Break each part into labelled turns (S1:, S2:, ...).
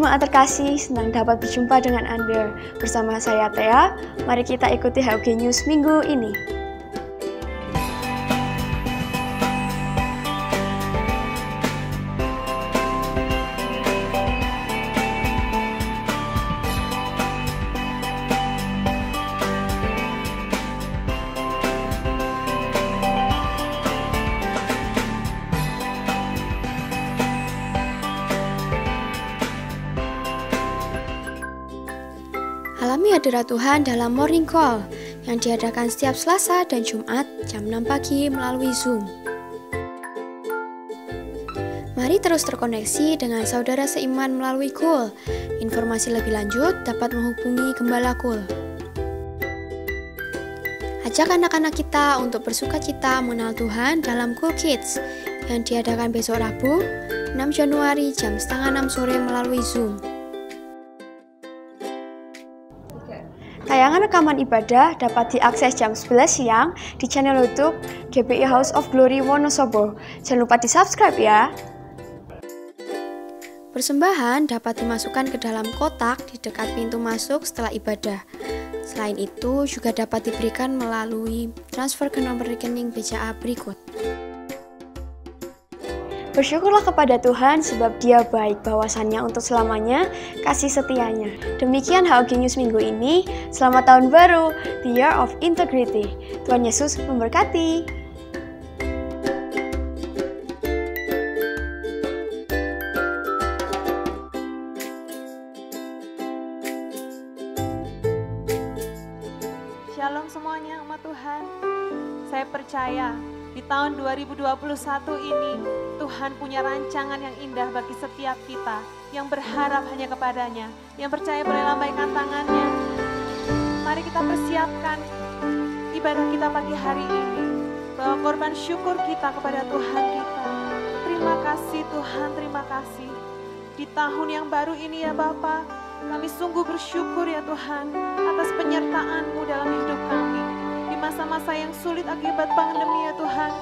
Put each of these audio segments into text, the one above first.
S1: jemaat terkasih, senang dapat berjumpa dengan Anda. Bersama saya Thea, mari kita ikuti HUG News minggu ini. Alami hadirat Tuhan dalam Morning Call yang diadakan setiap Selasa dan Jumat jam 6 pagi melalui Zoom. Mari terus terkoneksi dengan saudara seiman melalui Cool. Informasi lebih lanjut dapat menghubungi Gembala Cool. Ajak anak-anak kita untuk bersukacita mengenal Tuhan dalam Cool Kids yang diadakan besok Rabu 6 Januari jam 5:30 sore melalui Zoom. Tayangan rekaman ibadah dapat diakses jam 11 siang di channel YouTube GBI House of Glory Wonosobo. Jangan lupa di-subscribe ya. Persembahan dapat dimasukkan ke dalam kotak di dekat pintu masuk setelah ibadah. Selain itu, juga dapat diberikan melalui transfer ke nomor rekening BCA berikut. Bersyukurlah kepada Tuhan sebab Dia baik, bahwasannya untuk selamanya kasih setianya. Demikian HUG News minggu ini. Selamat tahun baru, The Year of Integrity. Tuhan Yesus memberkati.
S2: Shalom semuanya umat Tuhan. Saya percaya di tahun 2021 ini Tuhan punya rancangan yang indah bagi setiap kita yang berharap hanya kepadanya, yang percaya boleh lambaikan tangannya. Mari kita persiapkan ibadah kita pagi hari ini, bawa korban syukur kita kepada Tuhan kita. Terima kasih Tuhan, terima kasih. Di tahun yang baru ini ya Bapa, kami sungguh bersyukur ya Tuhan atas penyertaan-Mu dalam hidup kami. Di masa-masa yang sulit akibat pandemi ya Tuhan,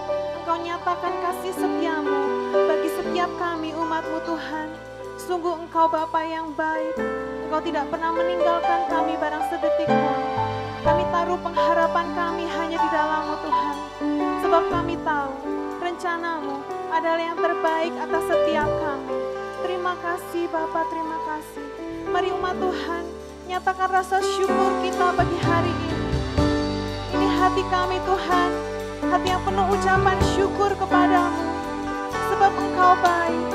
S2: Engkau nyatakan kasih setia-Mu bagi setiap kami umat-Mu Tuhan. Sungguh Engkau Bapa yang baik, Engkau tidak pernah meninggalkan kami barang sedetik pun. Kami taruh pengharapan kami hanya di dalam-Mu Tuhan, sebab kami tahu rencana-Mu adalah yang terbaik atas setiap kami. Terima kasih Bapa, terima kasih. Mari umat Tuhan, nyatakan rasa syukur kita bagi hari ini. Ini hati kami Tuhan, hati yang penuh ucapan syukur kepadamu, sebab Engkau baik.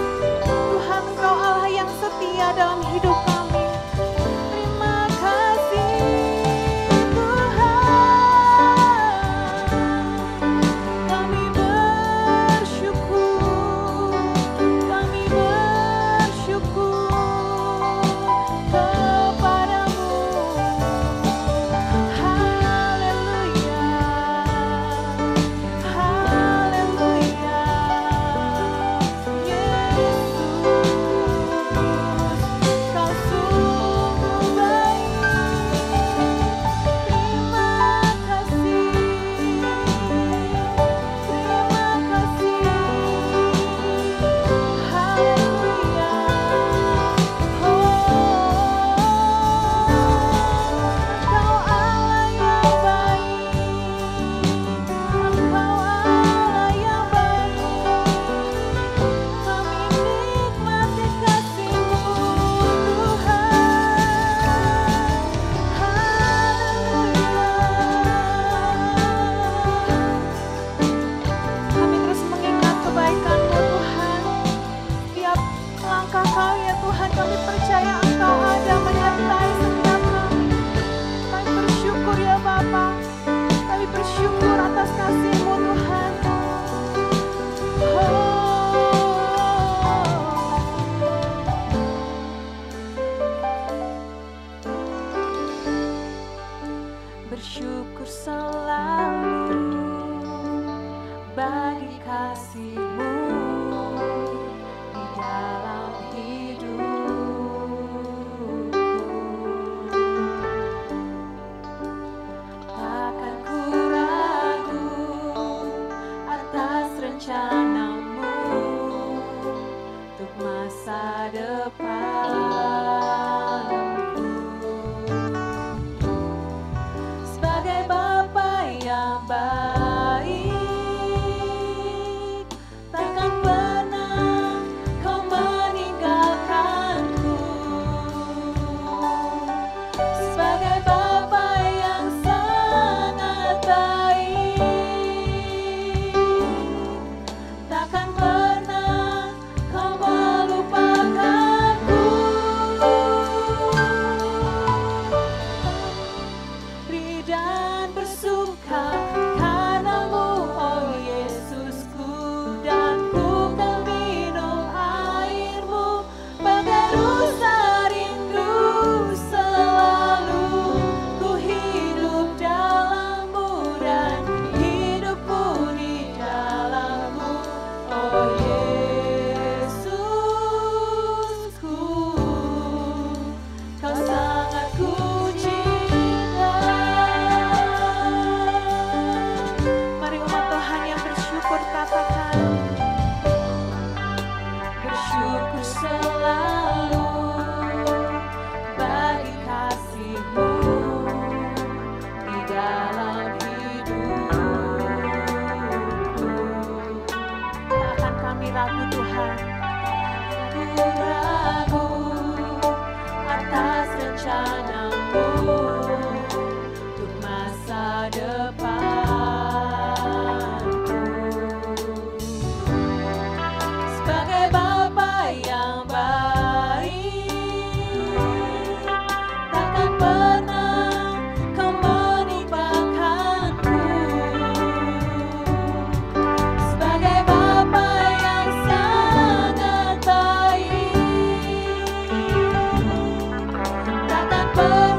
S2: Tuhan, Engkau Allah yang setia dalam hidup kami. Terima kasih Tuhan, kami bersyukur kepadamu. Haleluya, haleluya.
S3: rencanamu untuk masa depan.
S2: rencanamu untuk masa depanku. Sebagai Bapa yang baik, takkan pernah Kau melupakanku. Sebagai Bapa yang sangat baik, takkan pernah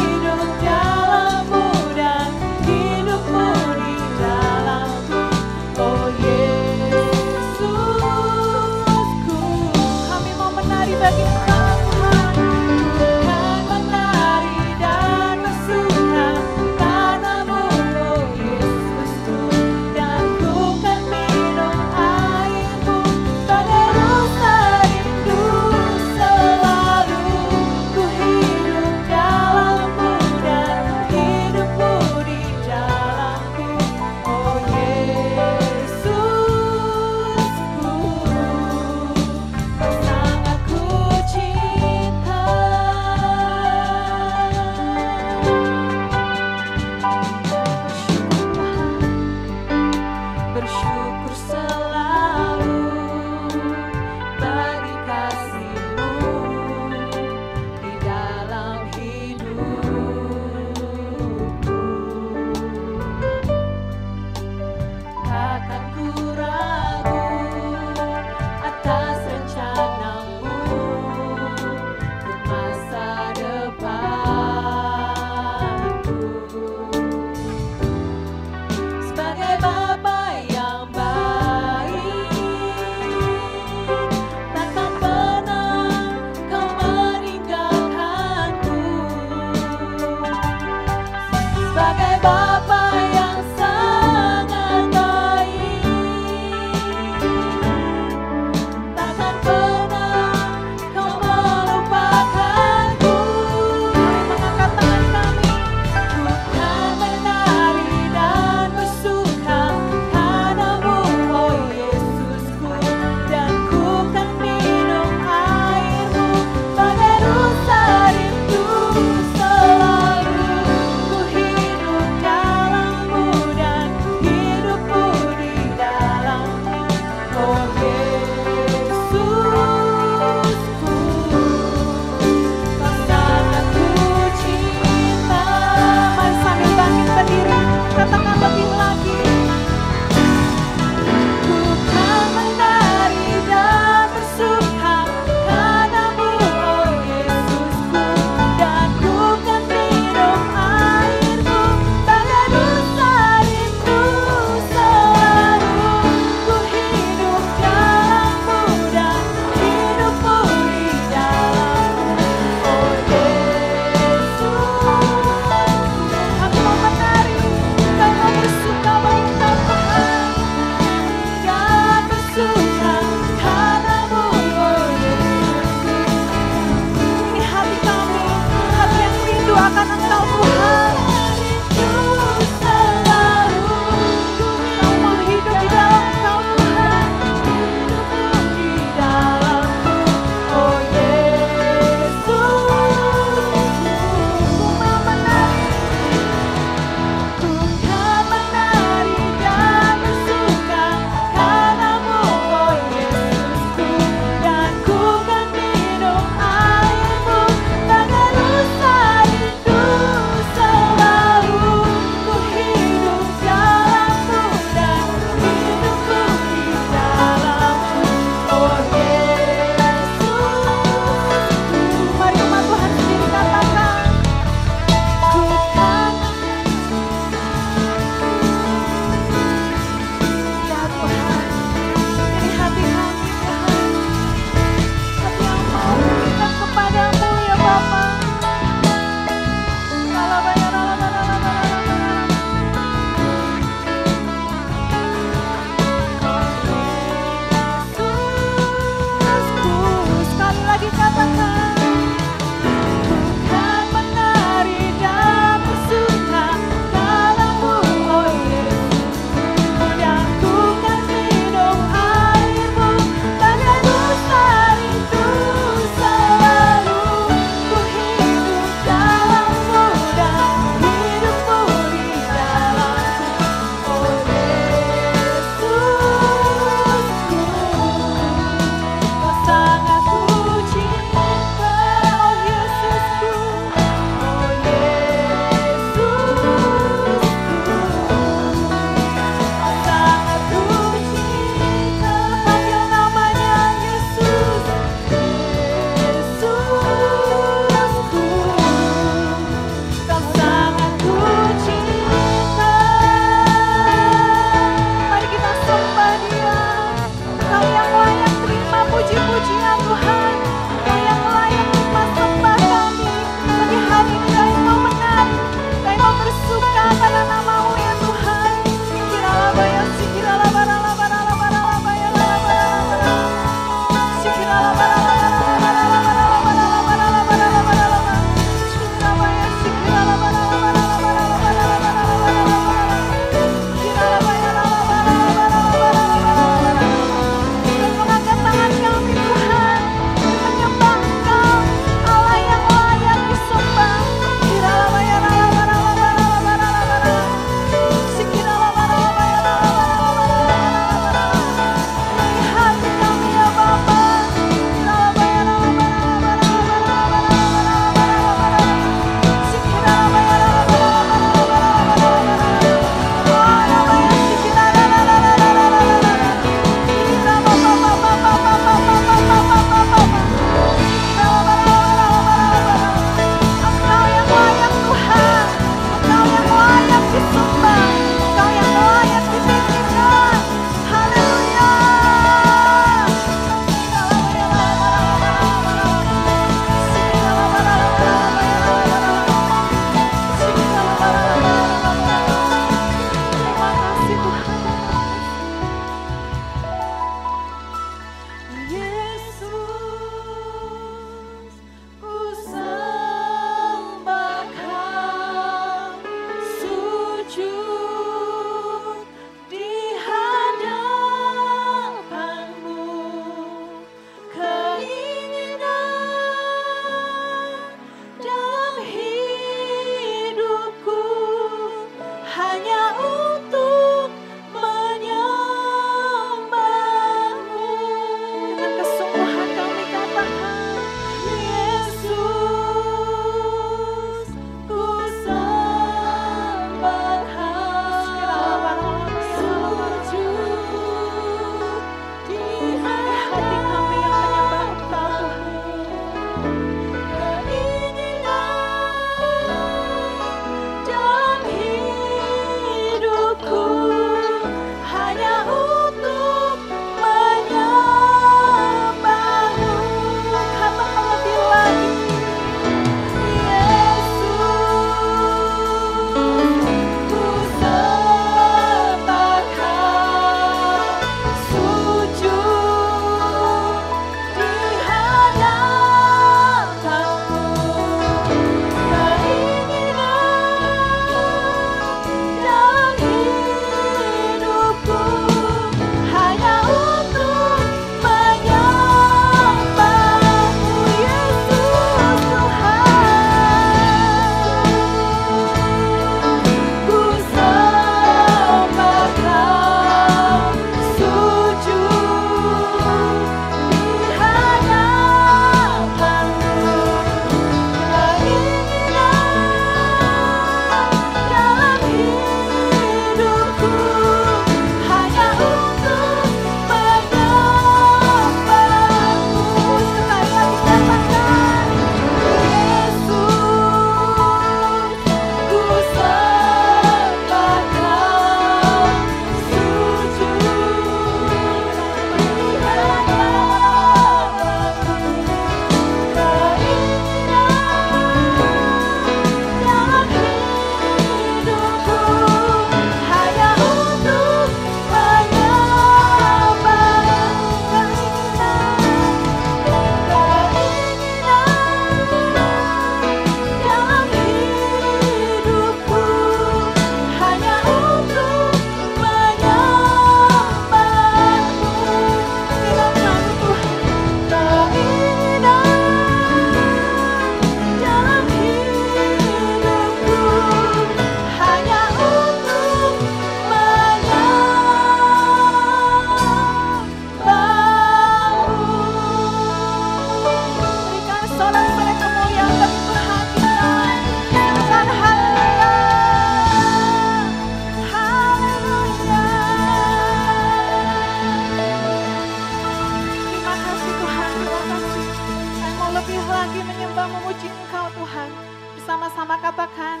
S2: menyembah memuji Engkau Tuhan. Bersama-sama katakan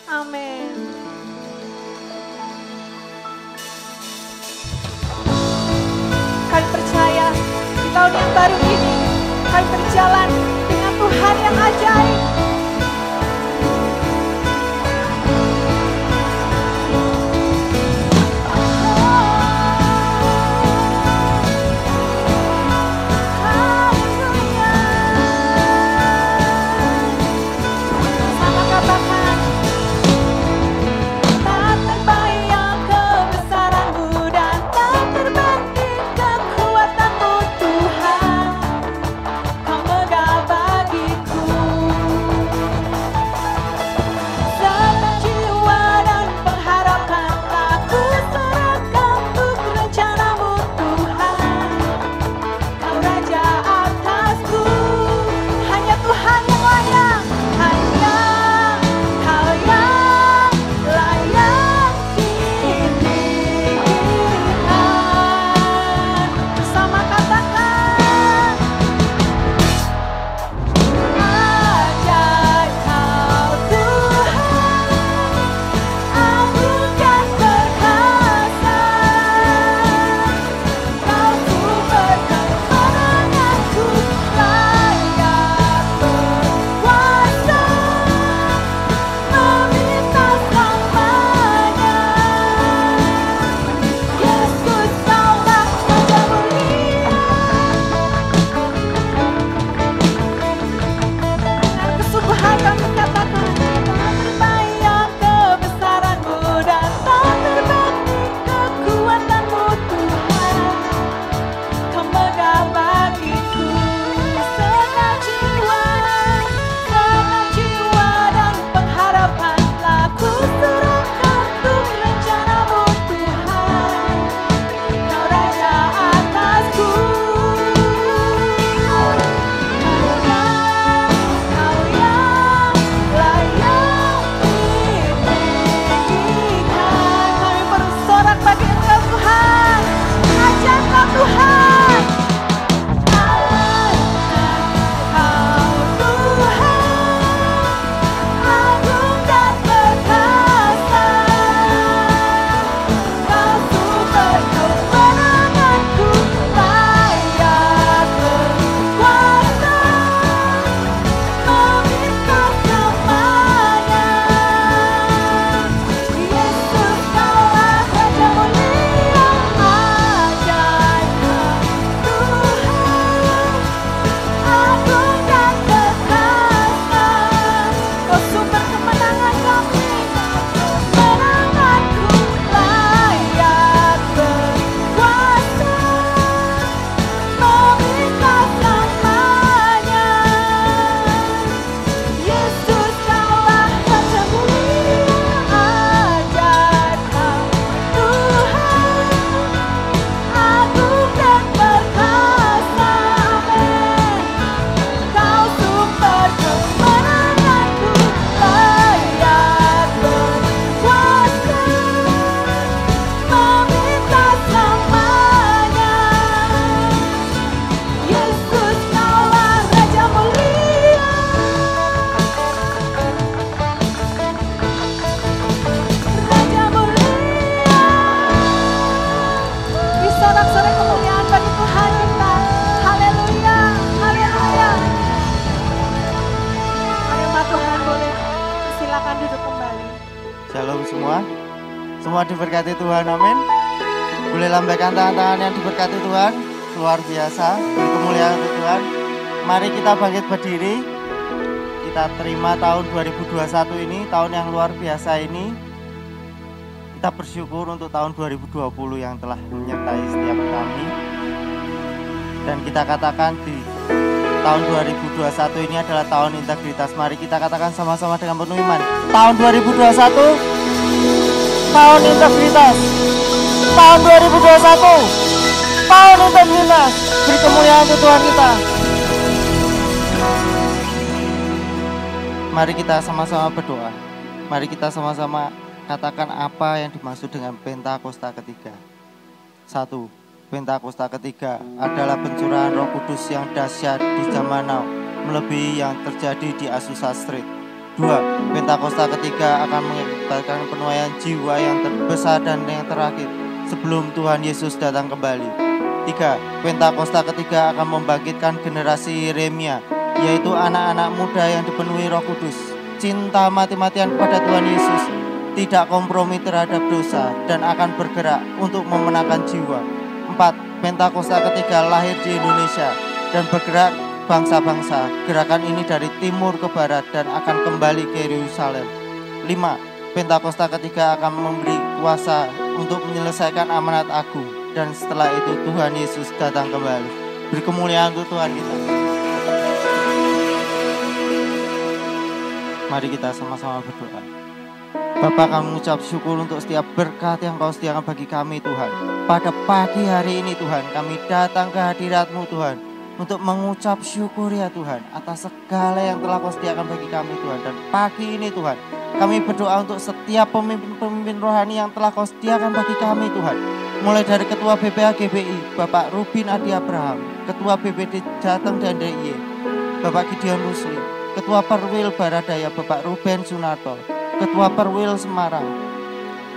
S2: amin. Kami percaya di tahun yang baru ini kami berjalan dengan Tuhan yang ajaib.
S3: Semua diberkati Tuhan, amin. Boleh lambaikan tangan-tangan yang diberkati Tuhan. Luar biasa, beri kemuliaan untuk Tuhan. Mari kita bangkit berdiri. Kita terima tahun 2021 ini, tahun yang luar biasa ini. Kita bersyukur untuk tahun 2020 yang telah menyertai setiap kami. Dan kita katakan di tahun 2021 ini adalah tahun integritas. Mari kita katakan sama-sama dengan penuh iman. Tahun 2021, tahun integritas. Tahun 2021, tahun integritas. Beri kemuliaan untuk Tuhan kita. Mari kita sama-sama berdoa. Mari kita sama-sama katakan apa yang dimaksud dengan Pentakosta ketiga. 1. Pentakosta ketiga adalah pencurahan Roh Kudus yang dahsyat di zaman now. melebihi yang terjadi di Azusa Street. 2. Pentakosta ketiga akan mengakibatkan penuaian jiwa yang terbesar dan yang terakhir sebelum Tuhan Yesus datang kembali. 3. Pentakosta ketiga akan membangkitkan generasi Yeremia, yaitu anak-anak muda yang dipenuhi Roh Kudus, cinta mati-matian kepada Tuhan Yesus, tidak kompromi terhadap dosa, dan akan bergerak untuk memenangkan jiwa. 4. Pentakosta ketiga lahir di Indonesia dan bergerak bangsa-bangsa. Gerakan ini dari timur ke barat dan akan kembali ke Yerusalem. 5. Pentakosta ketiga akan memberi kuasa untuk menyelesaikan amanat agung, dan setelah itu Tuhan Yesus datang kembali. Beri kemuliaan untuk Tuhan kita. Mari kita sama-sama berdoa. Bapa, kami mengucap syukur untuk setiap berkat yang Kau sediakan bagi kami Tuhan. Pada pagi hari ini Tuhan, kami datang ke hadirat-Mu Tuhan, untuk mengucap syukur ya Tuhan atas segala yang telah Kau sediakan bagi kami Tuhan. Dan pagi ini Tuhan, kami berdoa untuk setiap pemimpin-pemimpin rohani yang telah Kau sediakan bagi kami Tuhan. Mulai dari Ketua BPA GBI, Bapak Rubin Adi Abraham, Ketua BPD Jateng dan DIY, Bapak Gideon Muslim, Ketua Perwil Baradaya, Bapak Ruben Sunarto, Ketua Perwil Semarang,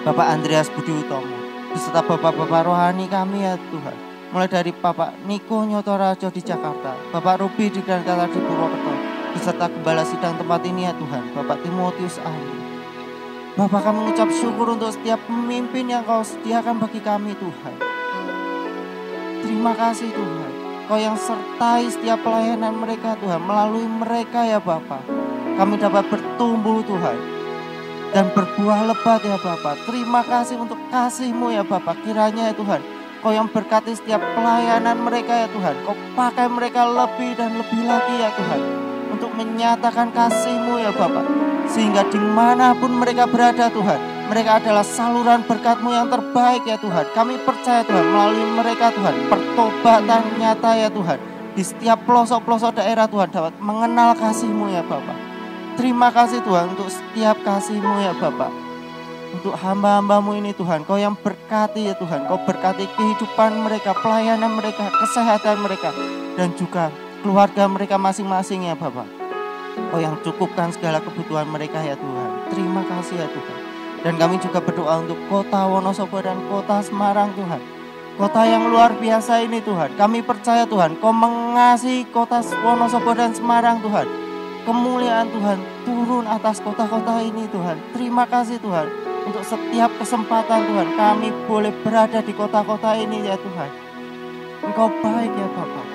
S3: Bapak Andreas Budi Utomo, beserta Bapak-Bapak rohani kami ya Tuhan. Mulai dari Bapak Niko Nyotorajo di Jakarta, Bapak Ruby di Grand Kala di Purwokerto, beserta Gembala Sidang tempat ini ya Tuhan, Bapak Timotius Ahli. Bapak, kami mengucap syukur untuk setiap pemimpin yang Kau sediakan bagi kami Tuhan. Terima kasih Tuhan, Kau yang sertai setiap pelayanan mereka Tuhan. Melalui mereka ya Bapak, kami dapat bertumbuh Tuhan dan berbuah lebat ya Bapak. Terima kasih untuk kasih-Mu ya Bapak. Kiranya ya Tuhan, Kau yang berkati setiap pelayanan mereka ya Tuhan. Kau pakai mereka lebih dan lebih lagi ya Tuhan, untuk menyatakan kasih-Mu ya Bapak. Sehingga dimanapun mereka berada Tuhan, mereka adalah saluran berkat-Mu yang terbaik ya Tuhan. Kami percaya Tuhan, melalui mereka Tuhan, pertobatan nyata ya Tuhan. Di setiap pelosok-pelosok daerah Tuhan dapat mengenal kasih-Mu ya Bapak. Terima kasih Tuhan untuk setiap kasih-Mu ya Bapak. Untuk hamba-hamba-Mu ini Tuhan, Kau yang berkati ya Tuhan. Kau berkati kehidupan mereka, pelayanan mereka, kesehatan mereka, dan juga keluarga mereka masing-masing ya Bapak. Kau yang cukupkan segala kebutuhan mereka ya Tuhan. Terima kasih ya Tuhan. Dan kami juga berdoa untuk kota Wonosobo dan kota Semarang Tuhan. Kota yang luar biasa ini Tuhan. Kami percaya Tuhan, Kau mengasihi kota Wonosobo dan Semarang Tuhan. Kemuliaan Tuhan turun atas kota-kota ini Tuhan. Terima kasih Tuhan untuk setiap kesempatan Tuhan kami boleh berada di kota-kota ini ya Tuhan. Engkau baik ya Bapak.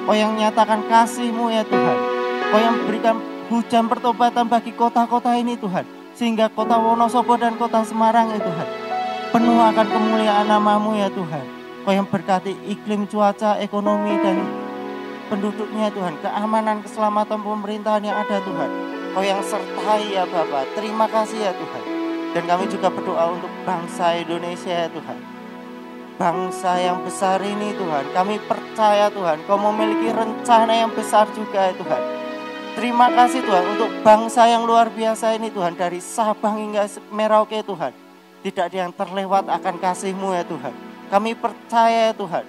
S3: Kau yang nyatakan kasih-Mu ya Tuhan. Kau yang berikan hujan pertobatan bagi kota-kota ini Tuhan. Sehingga kota Wonosobo dan kota Semarang ya Tuhan penuh akan kemuliaan nama-Mu ya Tuhan. Kau yang berkati iklim, cuaca, ekonomi, dan penduduknya Tuhan. Keamanan, keselamatan pemerintahan yang ada Tuhan. Kau yang sertai ya Bapak. Terima kasih ya Tuhan. Dan kami juga berdoa untuk bangsa Indonesia ya Tuhan. Bangsa yang besar ini Tuhan. Kami percaya Tuhan, Kau memiliki rencana yang besar juga ya Tuhan. Terima kasih Tuhan untuk bangsa yang luar biasa ini Tuhan. Dari Sabang hingga Merauke Tuhan. Tidak ada yang terlewat akan kasih-Mu ya Tuhan. Kami percaya ya Tuhan,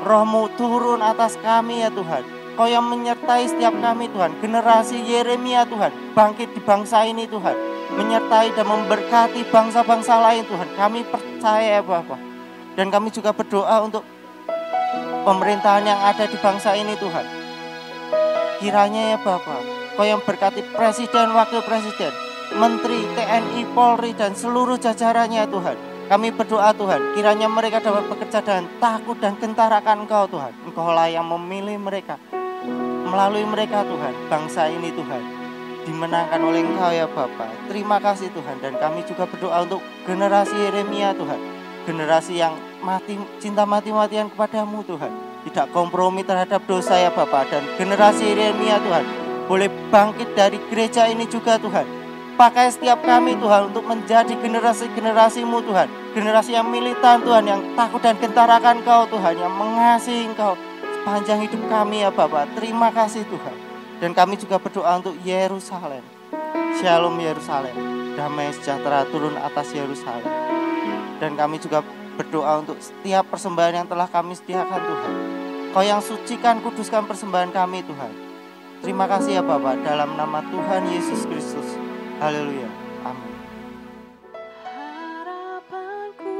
S3: Roh-Mu turun atas kami ya Tuhan. Kau yang menyertai setiap kami Tuhan. Generasi Yeremia Tuhan bangkit di bangsa ini Tuhan. Menyertai dan memberkati bangsa-bangsa lain Tuhan. Kami percaya ya Bapak. Dan kami juga berdoa untuk pemerintahan yang ada di bangsa ini Tuhan. Kiranya ya Bapak, Kau yang berkati Presiden, Wakil Presiden, Menteri, TNI, Polri, dan seluruh jajarannya Tuhan. Kami berdoa Tuhan, kiranya mereka dapat bekerja dengan takut dan gentar akan Engkau Tuhan. Engkau lah yang memilih mereka. Melalui mereka Tuhan, bangsa ini Tuhan dimenangkan oleh Engkau ya Bapak. Terima kasih Tuhan. Dan kami juga berdoa untuk generasi Yeremia Tuhan. Generasi yang cinta mati-matian kepadamu Tuhan. Tidak kompromi terhadap dosa ya Bapak. Dan generasi Yeremia Tuhan boleh bangkit dari gereja ini juga Tuhan. Pakai setiap kami Tuhan untuk menjadi generasi-generasi-Mu Tuhan. Generasi yang militan Tuhan, yang takut dan gentar akan Engkau Tuhan, yang mengasihi Engkau sepanjang hidup kami ya Bapak. Terima kasih Tuhan. Dan kami juga berdoa untuk Yerusalem. Shalom Yerusalem. Damai sejahtera turun atas Yerusalem. Dan kami juga berdoa untuk setiap persembahan yang telah kami sediakan Tuhan. Kau yang sucikan, kuduskan persembahan kami Tuhan. Terima kasih ya Bapak, dalam nama Tuhan Yesus Kristus. Haleluya. Amin.
S2: Harapanku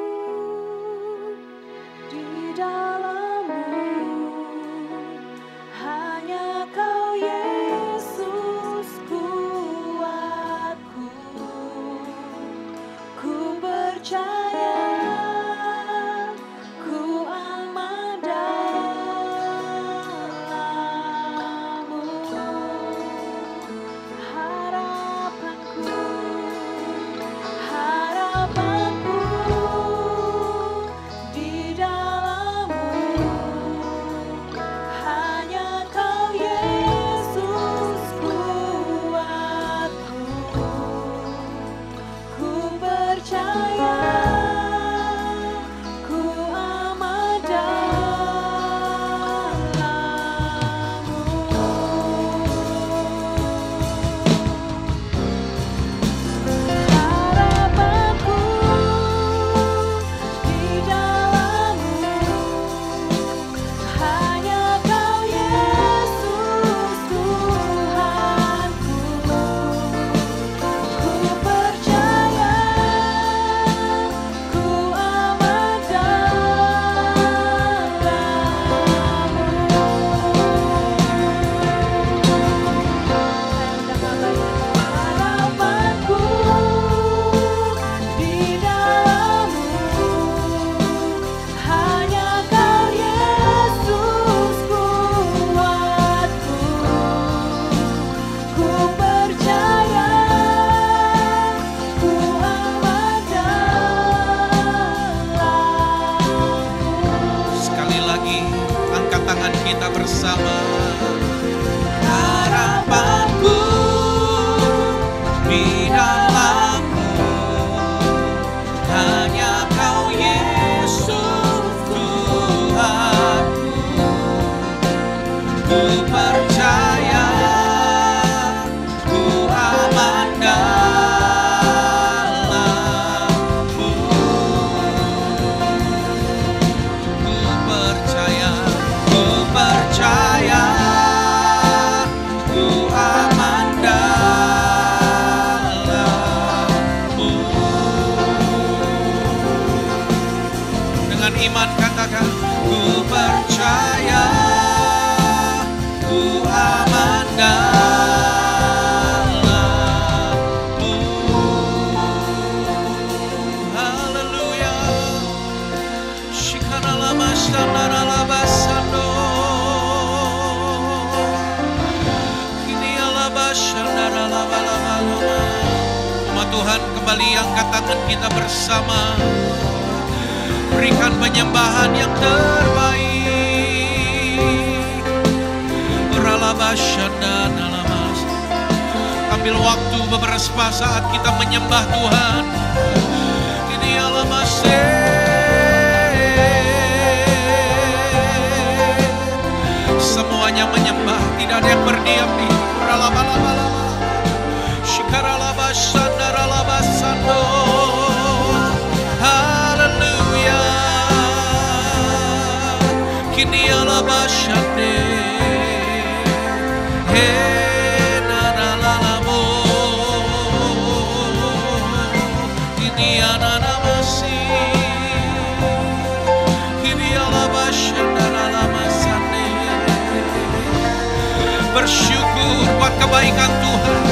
S2: di dalam-Mu, hanya Kau Yesus kuatku. Ku percaya ku aman dalam-Mu. Harapanku di dalam-Mu, hanya Kau Yesus kuatku. Ku percaya ku aman dalam-Mu. Harapanku di dalam-Mu, hanya Kau Yesus Tuhanku. Ku percaya ku aman dalam-Mu. Harapanku di dalam-Mu, hanya Kau Yesus kuatku. Ku percaya ku aman dalam-Mu.
S4: Sekali lagi angkat tangan kita bersama. Harapanku di dalam-Mu, hanya Kau Yesus Tuhanku. Ku percaya ku aman dalam-Mu. Ku percaya ku aman dalam-Mu. Dengan iman katakan, ku percaya ku aman dalam-Mu. Haleluya. Shikanalamashandaralabasando. Kinialabashandaralabalaba. Umat Tuhan, kembali angkat tangan kita bersama. Berikan penyembahan yang terbaik. Ralabashandaralamas. Ambil waktu beberapa saat kita menyembah Tuhan. Kinialamase. Semuanya menyembah, tidak ada yang berdiam di ralabalaba. Shikaralabashandaralabasando. Haleluya. Kini alabashande. Henanalalamo. Kini ananamasi. Kini alabashandaralamasande. Bersyukur buat kebaikan Tuhan.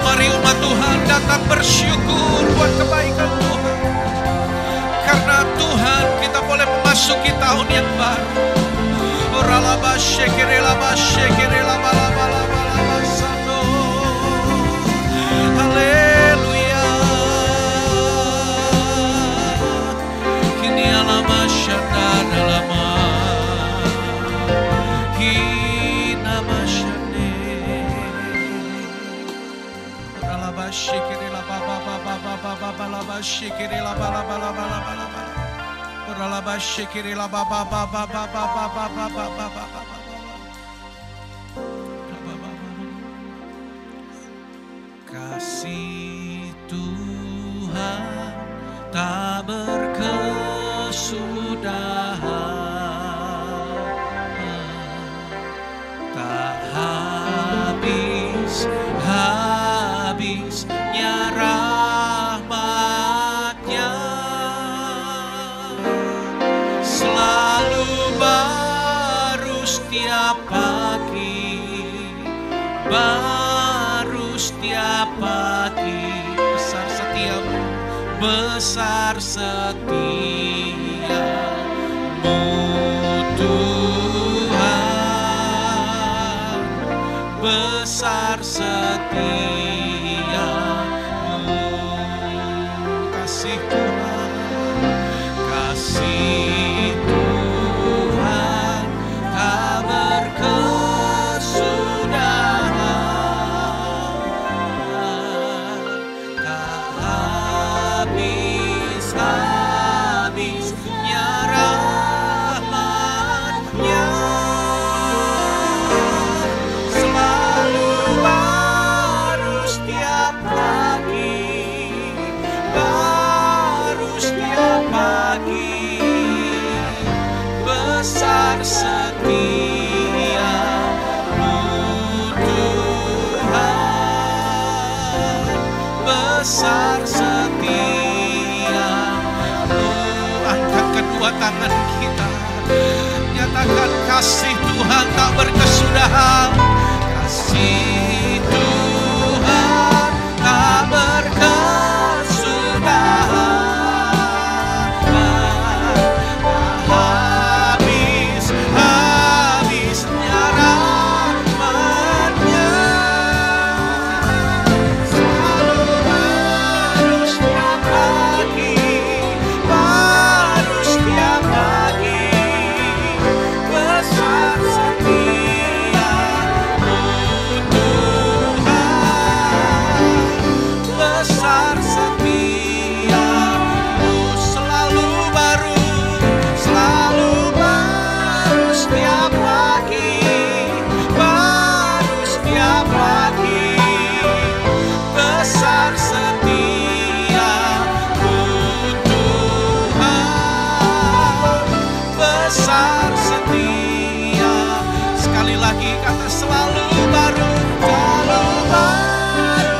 S4: Mari umat Tuhan datang bersyukur buat kebaikan Tuhan. Karena Tuhan kita boleh memasuki tahun yang baru. Haleluya. Kini alamasyadalama. Kasih Tuhan tak berkesudahan, tak setiap pagi, baru setiap pagi. Besar setiamu, besar setiamu Tuhan, besar setiamu. Kasih Tuhan, kasih Tuhan tak berkesudahan, tak habis-habisnya rahmat-Nya, selalu baru setiap pagi, baru setiap pagi, besar setiamu Tuhan, besar setiamu. Angkat kedua tangan kita, nyatakan kasih Tuhan tak berkesudahan, kasih Tuhan tak berkesudahan, tak habis-habisnya rahmat-Nya, selalu baru setiap pagi, baru setiap pagi, besar setiamu Tuhan, besar setiamu, selalu baru setiap pagi, baru setiap pagi, besar setiamu Tuhan, besar setia. Sekali lagi kata selalu baru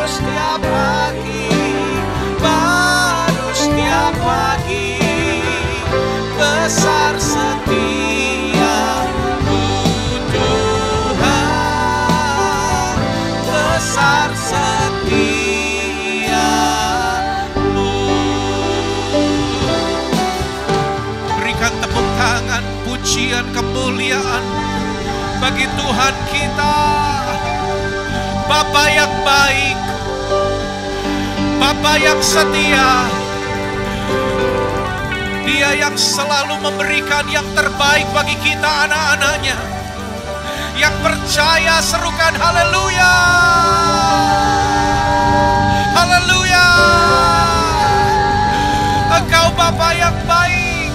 S4: setiap pagi, baru setiap pagi, besar setiamu Tuhan, besar setiamu. Berikan tepuk tangan, pujian, kemuliaan bagi Tuhan kita, Bapa yang baik, Bapa yang setia. Dia yang selalu memberikan yang terbaik bagi kita anak-anaknya. Yang percaya serukan haleluya, haleluya. Engkau Bapa yang baik.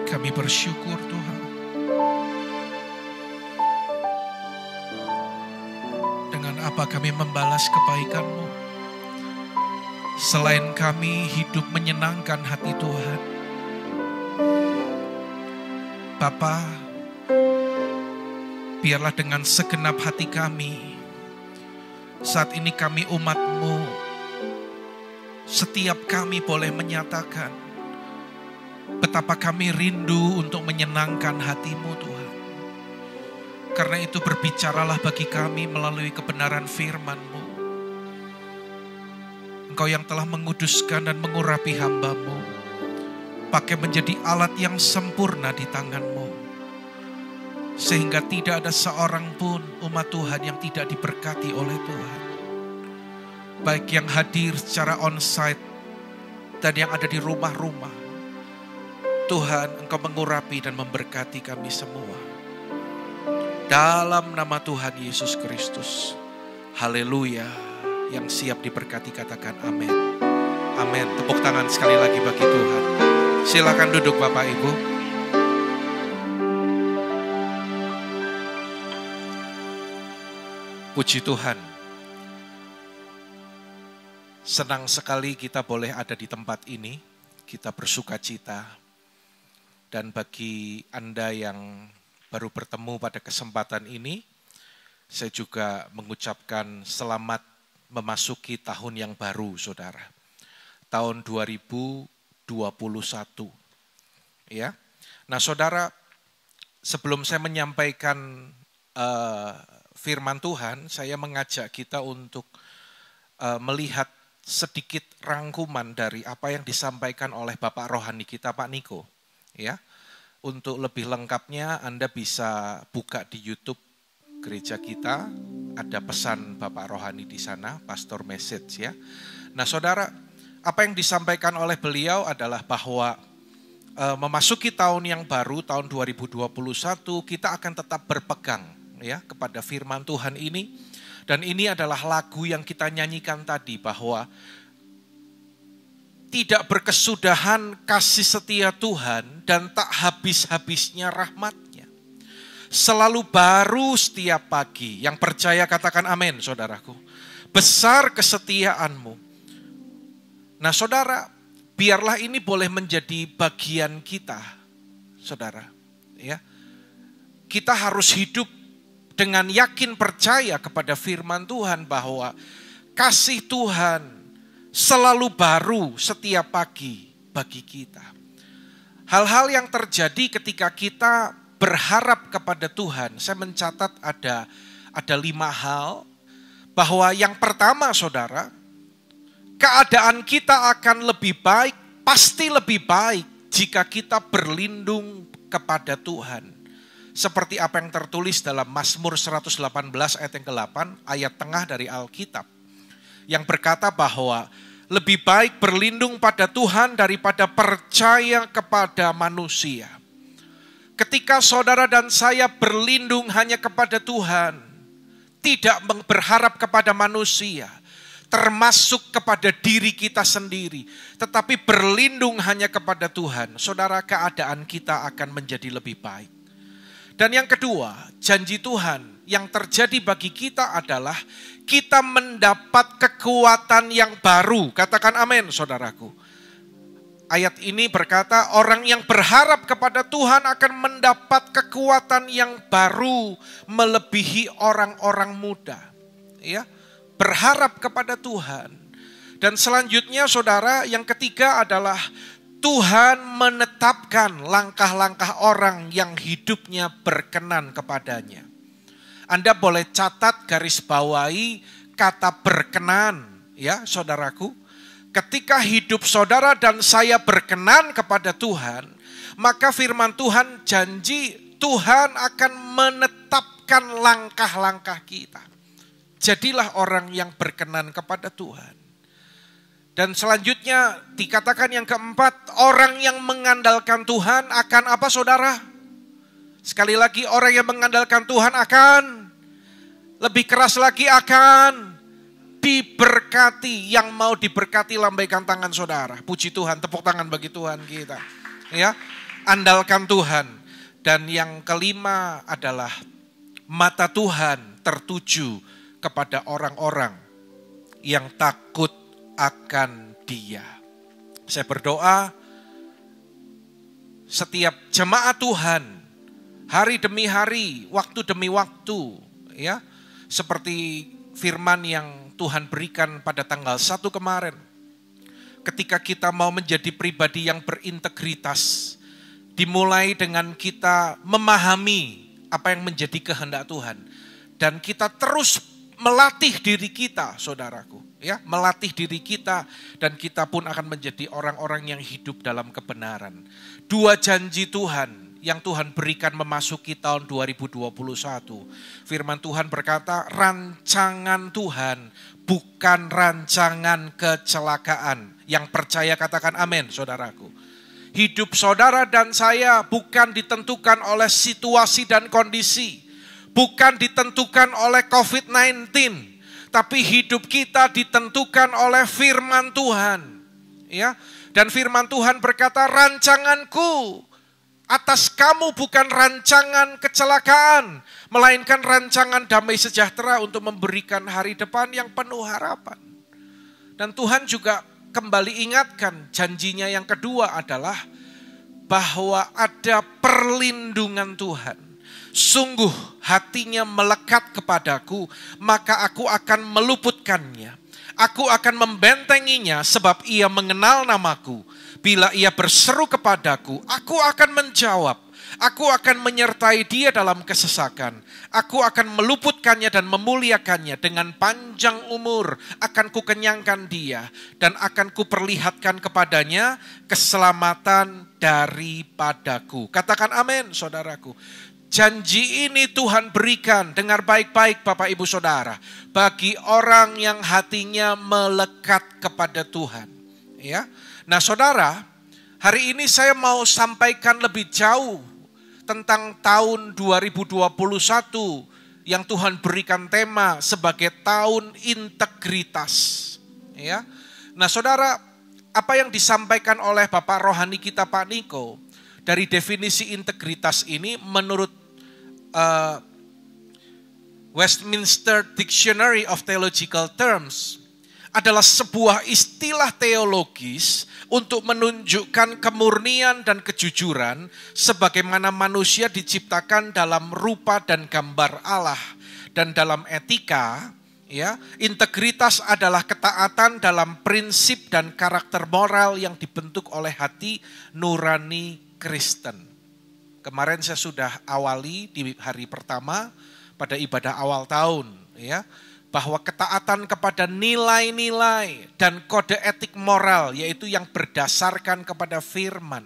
S4: Kami bersyukur Tuhan, dengan apa kami membalas kebaikan-Mu. Selain kami hidup menyenangkan hati Tuhan, Bapa, biarlah dengan segenap hati kami, saat ini kami umat-Mu, setiap kami boleh menyatakan betapa kami rindu untuk menyenangkan hati-Mu Tuhan. Karena itu berbicaralah bagi kami melalui kebenaran firman-Mu. Engkau yang telah menguduskan dan mengurapi hamba-Mu, pakai menjadi alat yang sempurna di tangan-Mu. Sehingga tidak ada seorang pun umat Tuhan yang tidak diberkati oleh Tuhan. Baik yang hadir secara onsite dan yang ada di rumah-rumah. Tuhan, Engkau mengurapi dan memberkati kami semua. Dalam nama Tuhan Yesus Kristus. Haleluya. Yang siap diberkati katakan amin. Amin. Tepuk tangan sekali lagi bagi Tuhan. Silakan duduk Bapak Ibu. Puji Tuhan. Senang sekali kita boleh ada di tempat ini. Kita bersuka cita. Dan bagi Anda yang baru bertemu pada kesempatan ini, saya juga mengucapkan selamat memasuki tahun yang baru, saudara. Tahun 2021. Ya. Nah, saudara, sebelum saya menyampaikan firman Tuhan, saya mengajak kita untuk melihat sedikit rangkuman dari apa yang disampaikan oleh Bapak Rohani kita, Pak Niko. Ya, untuk lebih lengkapnya Anda bisa buka di YouTube gereja kita, ada pesan Bapak Rohani di sana, Pastor Message ya. Nah, saudara, apa yang disampaikan oleh beliau adalah bahwa memasuki tahun yang baru, tahun 2021, kita akan tetap berpegang ya kepada firman Tuhan ini. Dan ini adalah lagu yang kita nyanyikan tadi, bahwa tidak berkesudahan kasih setia Tuhan dan tak habis-habisnya rahmat-Nya. Selalu baru setiap pagi. Yang percaya katakan amin, saudaraku. Besar kesetiaan-Mu. Nah, saudara, biarlah ini boleh menjadi bagian kita, saudara. Ya, kita harus hidup dengan yakin percaya kepada firman Tuhan bahwa kasih Tuhan selalu baru setiap pagi bagi kita. Hal-hal yang terjadi ketika kita berharap kepada Tuhan, saya mencatat ada 5 hal. Bahwa yang pertama, saudara, keadaan kita akan lebih baik, pasti lebih baik jika kita berlindung kepada Tuhan. Seperti apa yang tertulis dalam Mazmur 118 ayat yang ke-8, ayat tengah dari Alkitab. Yang berkata bahwa lebih baik berlindung pada Tuhan daripada percaya kepada manusia. Ketika saudara dan saya berlindung hanya kepada Tuhan, tidak berharap kepada manusia, termasuk kepada diri kita sendiri, tetapi berlindung hanya kepada Tuhan, saudara, keadaan kita akan menjadi lebih baik. Dan yang kedua, janji Tuhan yang terjadi bagi kita adalah kita mendapat kekuatan yang baru. Katakan amin, saudaraku. Ayat ini berkata, orang yang berharap kepada Tuhan akan mendapat kekuatan yang baru melebihi orang-orang muda. Ya, berharap kepada Tuhan. Dan selanjutnya, saudara, yang ketiga adalah Tuhan menetapkan langkah-langkah orang yang hidupnya berkenan kepadanya. Anda boleh catat, garis bawahi kata berkenan, ya saudaraku. Ketika hidup saudara dan saya berkenan kepada Tuhan, maka firman Tuhan janji Tuhan akan menetapkan langkah-langkah kita. Jadilah orang yang berkenan kepada Tuhan. Dan selanjutnya dikatakan yang keempat, orang yang mengandalkan Tuhan akan apa, saudara? Sekali lagi, orang yang mengandalkan Tuhan akan lebih keras lagi, akan diberkati. Yang mau diberkati lambaikan tangan saudara. Puji Tuhan, tepuk tangan bagi Tuhan kita. Ya, andalkan Tuhan. Dan yang kelima adalah mata Tuhan tertuju kepada orang-orang yang takut akan Dia. Saya berdoa setiap jemaat Tuhan hari demi hari, waktu demi waktu, ya, seperti firman yang Tuhan berikan pada tanggal 1 kemarin. Ketika kita mau menjadi pribadi yang berintegritas, dimulai dengan kita memahami apa yang menjadi kehendak Tuhan. Dan kita terus melatih diri kita, saudaraku. Ya, melatih diri kita, dan kita pun akan menjadi orang-orang yang hidup dalam kebenaran. 2 janji Tuhan yang Tuhan berikan memasuki tahun 2021. Firman Tuhan berkata, rancangan Tuhan bukan rancangan kecelakaan. Yang percaya katakan amin, saudaraku. Hidup saudara dan saya bukan ditentukan oleh situasi dan kondisi. Bukan ditentukan oleh COVID-19. Tapi hidup kita ditentukan oleh firman Tuhan. Ya. Dan firman Tuhan berkata, rancanganku atas kamu bukan rancangan kecelakaan, melainkan rancangan damai sejahtera untuk memberikan hari depan yang penuh harapan. Dan Tuhan juga kembali ingatkan, janjinya yang kedua adalah bahwa ada perlindungan Tuhan. Sungguh hatinya melekat kepadaku, maka aku akan meluputkannya. Aku akan membentenginya sebab ia mengenal namaku. Bila ia berseru kepadaku, aku akan menjawab. Aku akan menyertai dia dalam kesesakan. Aku akan meluputkannya dan memuliakannya. Dengan panjang umur akan kukenyangkan dia. Dan akan kuperlihatkan kepadanya keselamatan daripadaku. Katakan amin, saudaraku. Janji ini Tuhan berikan, dengar baik-baik Bapak Ibu Saudara, bagi orang yang hatinya melekat kepada Tuhan. Ya. Nah saudara, hari ini saya mau sampaikan lebih jauh tentang tahun 2021 yang Tuhan berikan tema sebagai tahun integritas. Ya. Nah saudara, apa yang disampaikan oleh Bapak Rohani kita Pak Niko dari definisi integritas ini menurut Westminster Dictionary of Theological Terms adalah sebuah istilah teologis untuk menunjukkan kemurnian dan kejujuran sebagaimana manusia diciptakan dalam rupa dan gambar Allah. Dan dalam etika, ya, integritas adalah ketaatan dalam prinsip dan karakter moral yang dibentuk oleh hati nurani Kristen. Kemarin saya sudah awali di hari pertama pada ibadah awal tahun, ya, bahwa ketaatan kepada nilai-nilai dan kode etik moral yaitu yang berdasarkan kepada firman.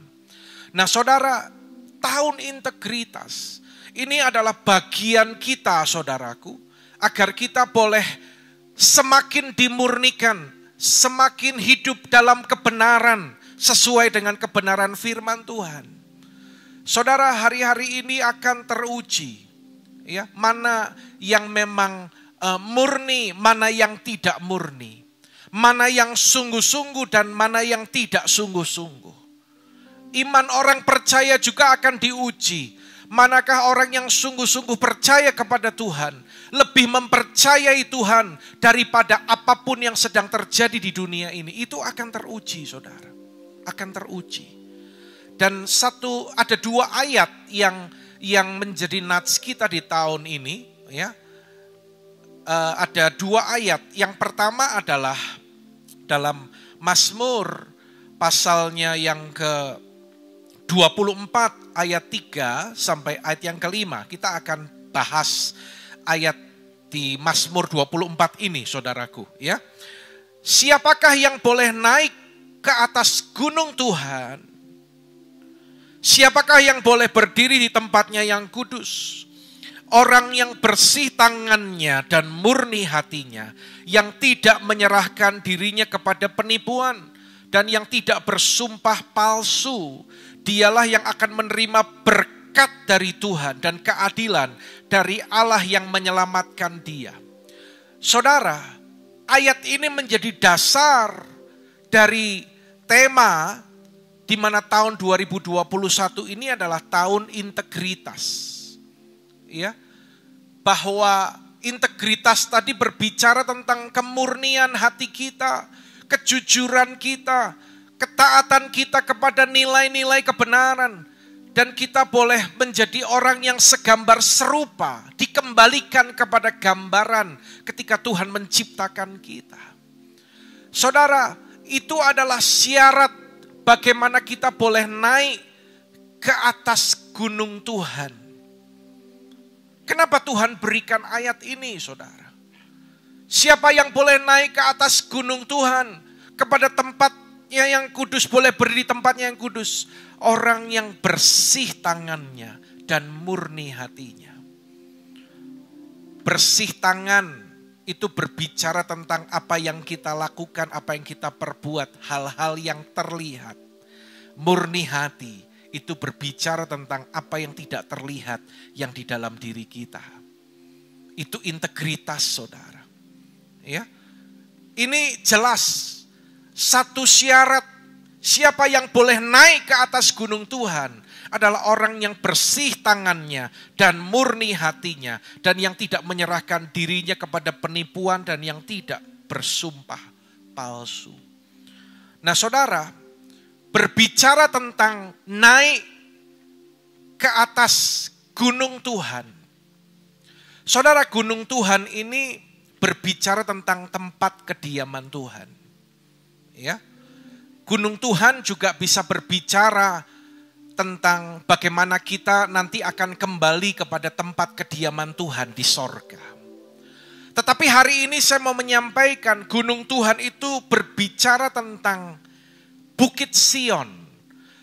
S4: Nah saudara, tahun integritas ini adalah bagian kita saudaraku, agar kita boleh semakin dimurnikan, semakin hidup dalam kebenaran sesuai dengan kebenaran firman Tuhan. Saudara, hari-hari ini akan teruji, ya, mana yang memang murni, mana yang tidak murni, mana yang sungguh-sungguh dan mana yang tidak sungguh-sungguh. Iman orang percaya juga akan diuji. Manakah orang yang sungguh-sungguh percaya kepada Tuhan, lebih mempercayai Tuhan daripada apapun yang sedang terjadi di dunia ini. Itu akan teruji saudara, akan teruji. Dan ada dua ayat yang menjadi nats kita di tahun ini, ya. Ada dua ayat. Yang pertama adalah dalam Mazmur pasalnya yang ke 24 ayat 3 sampai ayat yang kelima. Kita akan bahas ayat di Mazmur 24 ini saudaraku, ya. Siapakah yang boleh naik ke atas gunung Tuhan? Siapakah yang boleh berdiri di tempatnya yang kudus? Orang yang bersih tangannya dan murni hatinya, yang tidak menyerahkan dirinya kepada penipuan dan yang tidak bersumpah palsu, dialah yang akan menerima berkat dari Tuhan dan keadilan dari Allah yang menyelamatkan dia. Saudara, ayat ini menjadi dasar dari tema di mana tahun 2021 ini adalah tahun integritas. Ya. Bahwa integritas tadi berbicara tentang kemurnian hati kita, kejujuran kita, ketaatan kita kepada nilai-nilai kebenaran, dan kita boleh menjadi orang yang segambar serupa, dikembalikan kepada gambaran ketika Tuhan menciptakan kita. Saudara, itu adalah syarat bagaimana kita boleh naik ke atas gunung Tuhan. Kenapa Tuhan berikan ayat ini, saudara? Siapa yang boleh naik ke atas gunung Tuhan, kepada tempatnya yang kudus, boleh berdiri di tempatnya yang kudus? Orang yang bersih tangannya dan murni hatinya. Bersih tangan itu berbicara tentang apa yang kita lakukan, apa yang kita perbuat, hal-hal yang terlihat. Murni hati itu berbicara tentang apa yang tidak terlihat yang di dalam diri kita. Itu integritas, saudara. Ya. Ini jelas satu syarat siapa yang boleh naik ke atas gunung Tuhan adalah orang yang bersih tangannya dan murni hatinya, dan yang tidak menyerahkan dirinya kepada penipuan dan yang tidak bersumpah palsu. Nah saudara, berbicara tentang naik ke atas gunung Tuhan. Saudara, gunung Tuhan ini berbicara tentang tempat kediaman Tuhan. Ya. Gunung Tuhan juga bisa berbicara tentang bagaimana kita nanti akan kembali kepada tempat kediaman Tuhan di sorga. Tetapi hari ini saya mau menyampaikan gunung Tuhan itu berbicara tentang Bukit Sion.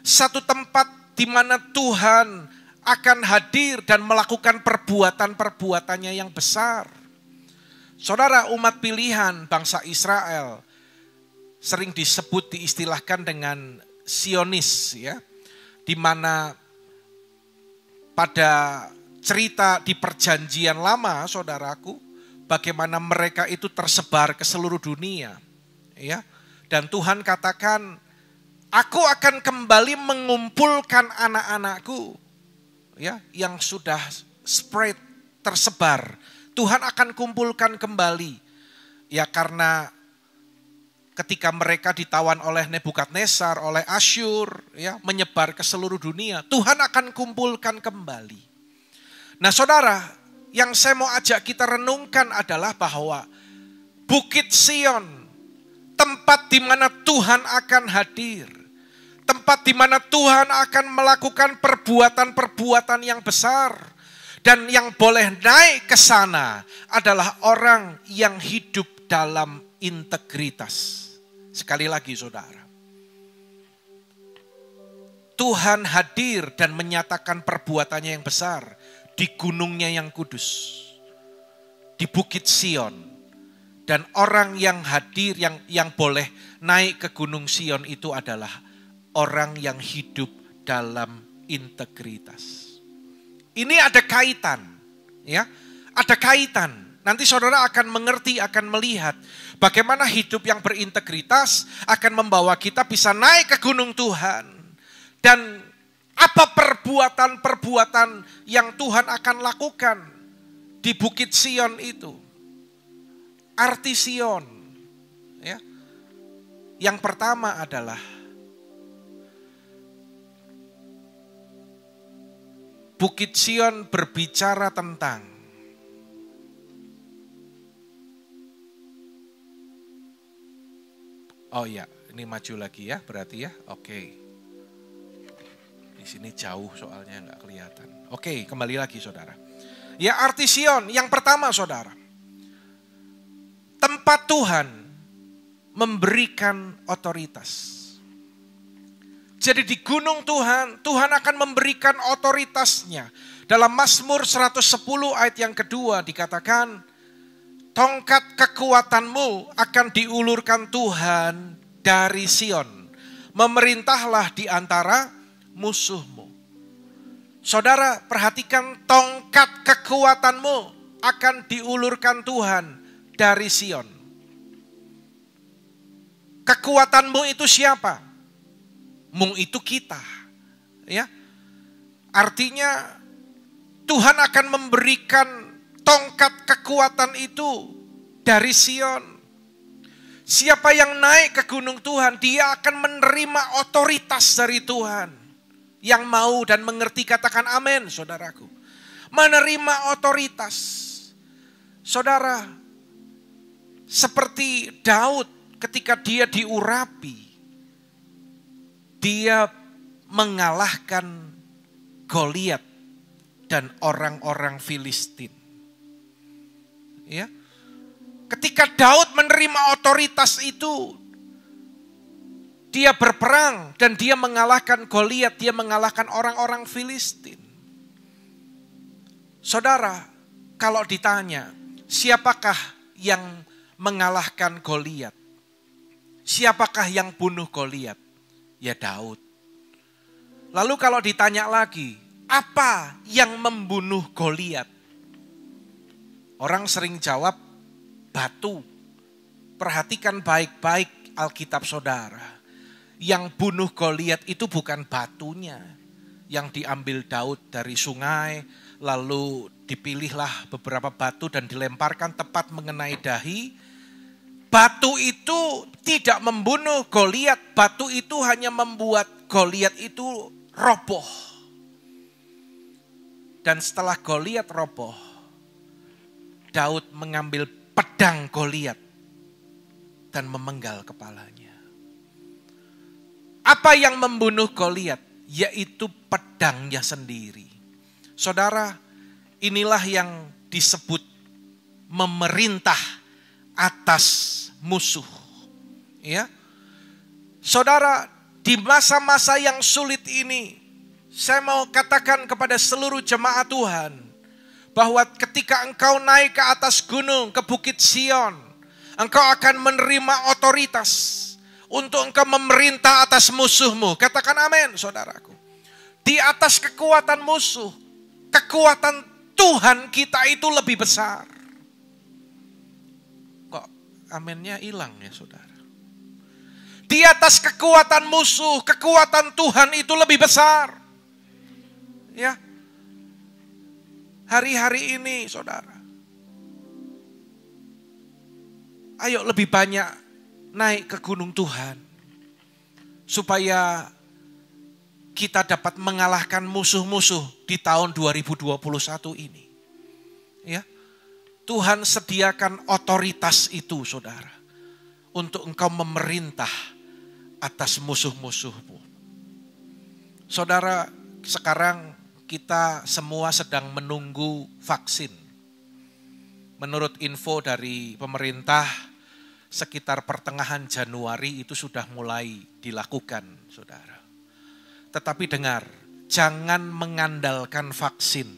S4: Satu tempat di mana Tuhan akan hadir dan melakukan perbuatan-perbuatannya yang besar. Saudara, umat pilihan bangsa Israel sering disebut, diistilahkan dengan Sionis, ya, di mana pada cerita di perjanjian lama, saudaraku, bagaimana mereka itu tersebar ke seluruh dunia, ya, dan Tuhan katakan, aku akan kembali mengumpulkan anak-anakku, ya, yang sudah spread, tersebar. Tuhan akan kumpulkan kembali, ya, karena ketika mereka ditawan oleh Nebukadnezar, oleh Asyur, ya, menyebar ke seluruh dunia, Tuhan akan kumpulkan kembali. Nah, saudara, yang saya mau ajak kita renungkan adalah bahwa Bukit Sion, tempat di mana Tuhan akan hadir, tempat di mana Tuhan akan melakukan perbuatan-perbuatan yang besar, dan yang boleh naik ke sana adalah orang yang hidup dalam integritas. Sekali lagi, saudara, Tuhan hadir dan menyatakan perbuatannya yang besar di gunungnya yang kudus, di Bukit Sion. Dan orang yang hadir, yang boleh naik ke Gunung Sion itu adalah orang yang hidup dalam integritas. Ini ada kaitan, ya, ada kaitan. Nanti saudara akan mengerti, akan melihat bagaimana hidup yang berintegritas akan membawa kita bisa naik ke gunung Tuhan. Dan apa perbuatan-perbuatan yang Tuhan akan lakukan di Bukit Sion itu. Arti Sion, ya. Yang pertama adalah Bukit Sion berbicara tentang oh ya, ini maju lagi ya, berarti ya. Oke. Di sini jauh soalnya nggak kelihatan. Oke, kembali lagi, saudara. Ya, arti Sion yang pertama, saudara. Tempat Tuhan memberikan otoritas. Jadi di gunung Tuhan, Tuhan akan memberikan otoritasnya. Dalam Mazmur 110 ayat yang kedua dikatakan, tongkat kekuatanmu akan diulurkan Tuhan dari Sion. Memerintahlah di antara musuhmu. Saudara, perhatikan, tongkat kekuatanmu akan diulurkan Tuhan dari Sion. Kekuatanmu itu siapa? Mu itu kita. Ya. Artinya Tuhan akan memberikan tongkat kekuatan itu dari Sion. Siapa yang naik ke gunung Tuhan, dia akan menerima otoritas dari Tuhan. Yang mau dan mengerti katakan amin, saudaraku. Menerima otoritas. Saudara, seperti Daud ketika dia diurapi, dia mengalahkan Goliat dan orang-orang Filistin. Ya. Ketika Daud menerima otoritas itu, dia berperang dan dia mengalahkan Goliat, dia mengalahkan orang-orang Filistin. Saudara, kalau ditanya, siapakah yang mengalahkan Goliat? Siapakah yang bunuh Goliat? Ya, Daud. Lalu kalau ditanya lagi, apa yang membunuh Goliat? Orang sering jawab, batu. Perhatikan baik-baik Alkitab saudara. Yang bunuh Goliat itu bukan batunya. Yang diambil Daud dari sungai, lalu dipilihlah beberapa batu dan dilemparkan tepat mengenai dahi. Batu itu tidak membunuh Goliat. Batu itu hanya membuat Goliat itu roboh. Dan setelah Goliat roboh, Daud mengambil pedang Goliat dan memenggal kepalanya. Apa yang membunuh Goliat? Yaitu pedangnya sendiri. Saudara, inilah yang disebut memerintah atas musuh. Ya. Saudara, di masa-masa yang sulit ini, saya mau katakan kepada seluruh jemaat Tuhan, bahwa ketika engkau naik ke atas gunung, ke Bukit Sion, engkau akan menerima otoritas untuk engkau memerintah atas musuhmu. Katakan amin, saudaraku. Di atas kekuatan musuh, kekuatan Tuhan kita itu lebih besar. Kok aminnya hilang ya, saudara? Di atas kekuatan musuh, kekuatan Tuhan itu lebih besar. Ya, hari-hari ini saudara, ayo lebih banyak naik ke gunung Tuhan, supaya kita dapat mengalahkan musuh-musuh di tahun 2021 ini. Ya, Tuhan sediakan otoritas itu saudara, untuk engkau memerintah atas musuh-musuhmu. Saudara, sekarang kita semua sedang menunggu vaksin. Menurut info dari pemerintah, sekitar pertengahan Januari itu sudah mulai dilakukan, saudara. Tetapi dengar, jangan mengandalkan vaksin.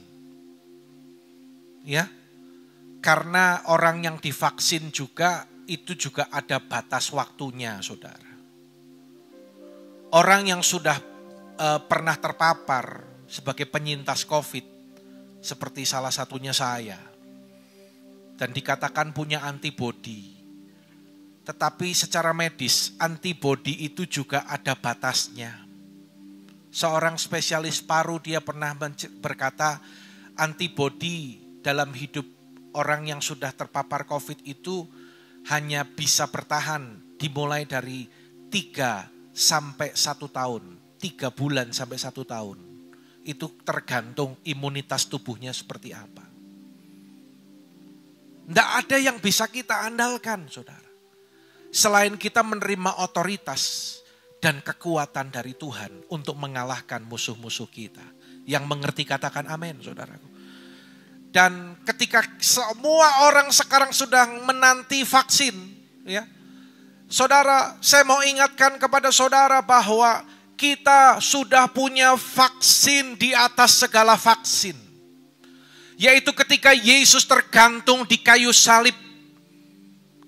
S4: Ya, karena orang yang divaksin juga, itu juga ada batas waktunya, saudara. Orang yang sudah pernah terpapar sebagai penyintas COVID, seperti salah satunya saya, dan dikatakan punya antibodi. Tetapi secara medis, antibodi itu juga ada batasnya. Seorang spesialis paru dia pernah berkata, antibodi dalam hidup orang yang sudah terpapar COVID itu hanya bisa bertahan dimulai dari 3 sampai 1 tahun. 3 bulan sampai 1 tahun. Itu tergantung imunitas tubuhnya seperti apa. Tidak ada yang bisa kita andalkan, saudara. Selain kita menerima otoritas dan kekuatan dari Tuhan untuk mengalahkan musuh-musuh kita. Yang mengerti katakan amin, saudaraku. Dan ketika semua orang sekarang sedang menanti vaksin, ya, saudara, saya mau ingatkan kepada saudara bahwa kita sudah punya vaksin di atas segala vaksin. Yaitu ketika Yesus tergantung di kayu salib,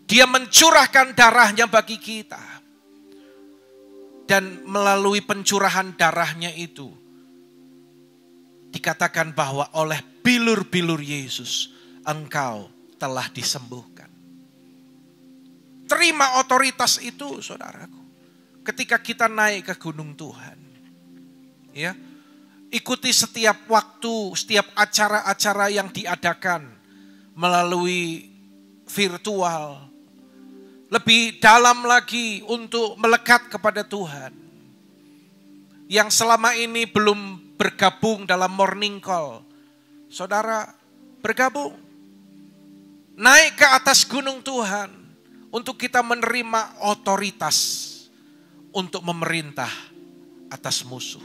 S4: Dia mencurahkan darahnya bagi kita. Dan melalui pencurahan darahnya itu, dikatakan bahwa oleh bilur-bilur Yesus, engkau telah disembuhkan. Terima otoritas itu, saudaraku. Ketika kita naik ke gunung Tuhan, ya, ikuti setiap waktu, setiap acara-acara yang diadakan melalui virtual, lebih dalam lagi untuk melekat kepada Tuhan. Yang selama ini belum bergabung dalam morning call, saudara bergabung, naik ke atas gunung Tuhan untuk kita menerima otoritas untuk memerintah atas musuh.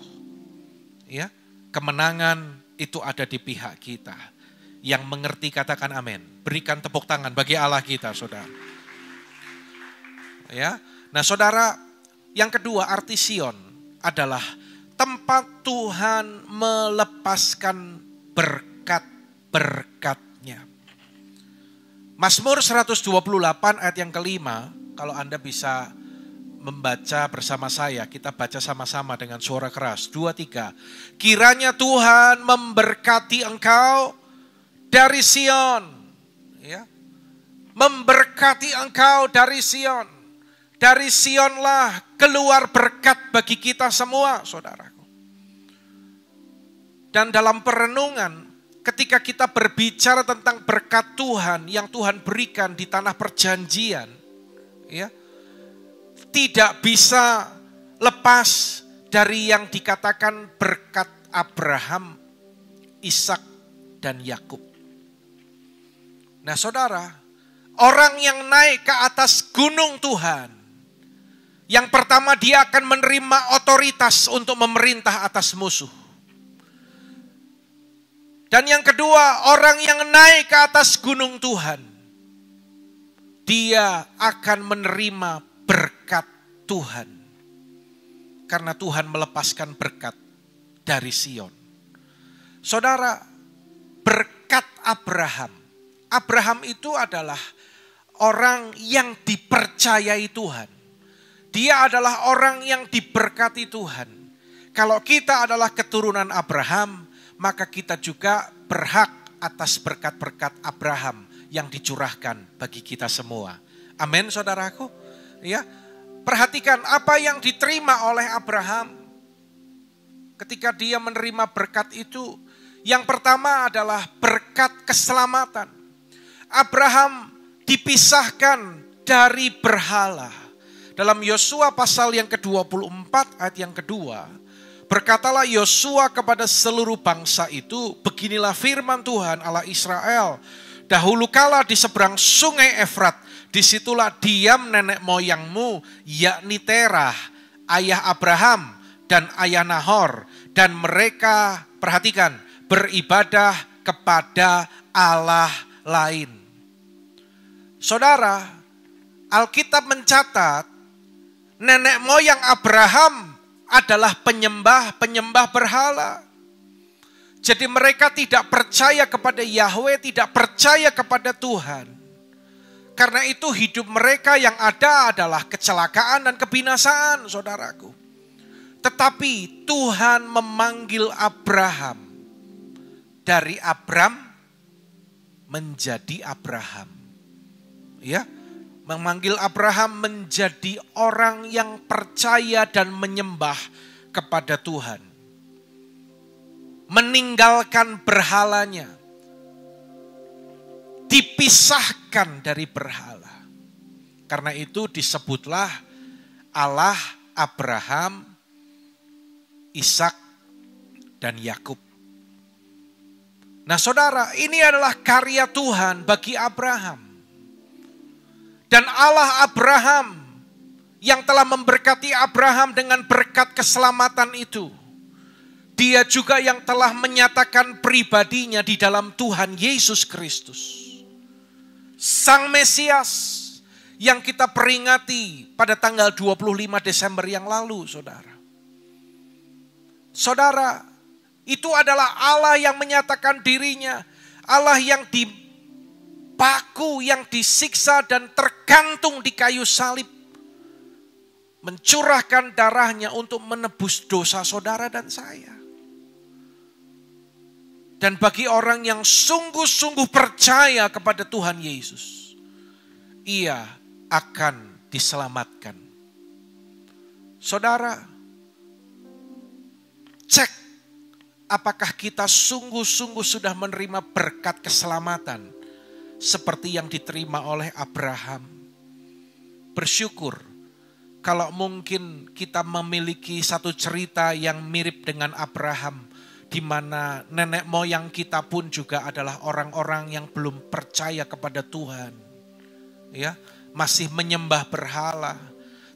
S4: Ya, kemenangan itu ada di pihak kita. Yang mengerti katakan amin. Berikan tepuk tangan bagi Allah kita, saudara. Ya, nah saudara, yang kedua arti Sion adalah tempat Tuhan melepaskan berkat-berkatnya. Mazmur 128 ayat yang kelima, kalau Anda bisa membaca bersama saya, kita baca sama-sama dengan suara keras. 2, 3. Kiranya Tuhan memberkati engkau dari Sion. Ya. Memberkati engkau dari Sion. Dari Sionlah keluar berkat bagi kita semua, saudaraku. Dan dalam perenungan, ketika kita berbicara tentang berkat Tuhan yang Tuhan berikan di tanah perjanjian, ya, tidak bisa lepas dari yang dikatakan berkat Abraham, Ishak, dan Yakub. Nah saudara, orang yang naik ke atas gunung Tuhan, yang pertama dia akan menerima otoritas untuk memerintah atas musuh. Dan yang kedua, orang yang naik ke atas gunung Tuhan, dia akan menerima berkat Tuhan. Karena Tuhan melepaskan berkat dari Sion. Saudara, berkat Abraham. Abraham itu adalah orang yang dipercayai Tuhan. Dia adalah orang yang diberkati Tuhan. Kalau kita adalah keturunan Abraham, maka kita juga berhak atas berkat-berkat Abraham yang dicurahkan bagi kita semua. Amin, saudaraku. Ya, perhatikan apa yang diterima oleh Abraham ketika dia menerima berkat itu. Yang pertama adalah berkat keselamatan. Abraham dipisahkan dari berhala. Dalam Yosua pasal yang ke-24 ayat yang kedua, berkatalah Yosua kepada seluruh bangsa itu, beginilah firman Tuhan Allah Israel, dahulu kala di seberang sungai Efrat, disitulah diam nenek moyangmu, yakni Terah, ayah Abraham dan ayah Nahor, dan mereka, perhatikan, beribadah kepada Allah lain. Saudara, Alkitab mencatat nenek moyang Abraham adalah penyembah berhala. Jadi mereka tidak percaya kepada Yahweh, tidak percaya kepada Tuhan. Karena itu hidup mereka yang ada adalah kecelakaan dan kebinasaan, saudaraku. Tetapi Tuhan memanggil Abraham dari Abram menjadi Abraham. Ya, memanggil Abraham menjadi orang yang percaya dan menyembah kepada Tuhan. Meninggalkan berhalanya. Dipisahkan dari berhala. Karena itu disebutlah Allah Abraham, Ishak, dan Yakub. Nah saudara, ini adalah karya Tuhan bagi Abraham. Dan Allah Abraham yang telah memberkati Abraham dengan berkat keselamatan itu. Dia juga yang telah menyatakan pribadinya di dalam Tuhan Yesus Kristus. Sang Mesias yang kita peringati pada tanggal 25 Desember yang lalu, saudara. Saudara, itu adalah Allah yang menyatakan dirinya. Allah yang dipaku, yang disiksa dan tergantung di kayu salib. Mencurahkan darahnya untuk menebus dosa saudara dan saya. Dan bagi orang yang sungguh-sungguh percaya kepada Tuhan Yesus, ia akan diselamatkan. Saudara, cek apakah kita sungguh-sungguh sudah menerima berkat keselamatan seperti yang diterima oleh Abraham. Bersyukur kalau mungkin kita memiliki satu cerita yang mirip dengan Abraham, di mana nenek moyang kita pun juga adalah orang-orang yang belum percaya kepada Tuhan. Ya, masih menyembah berhala.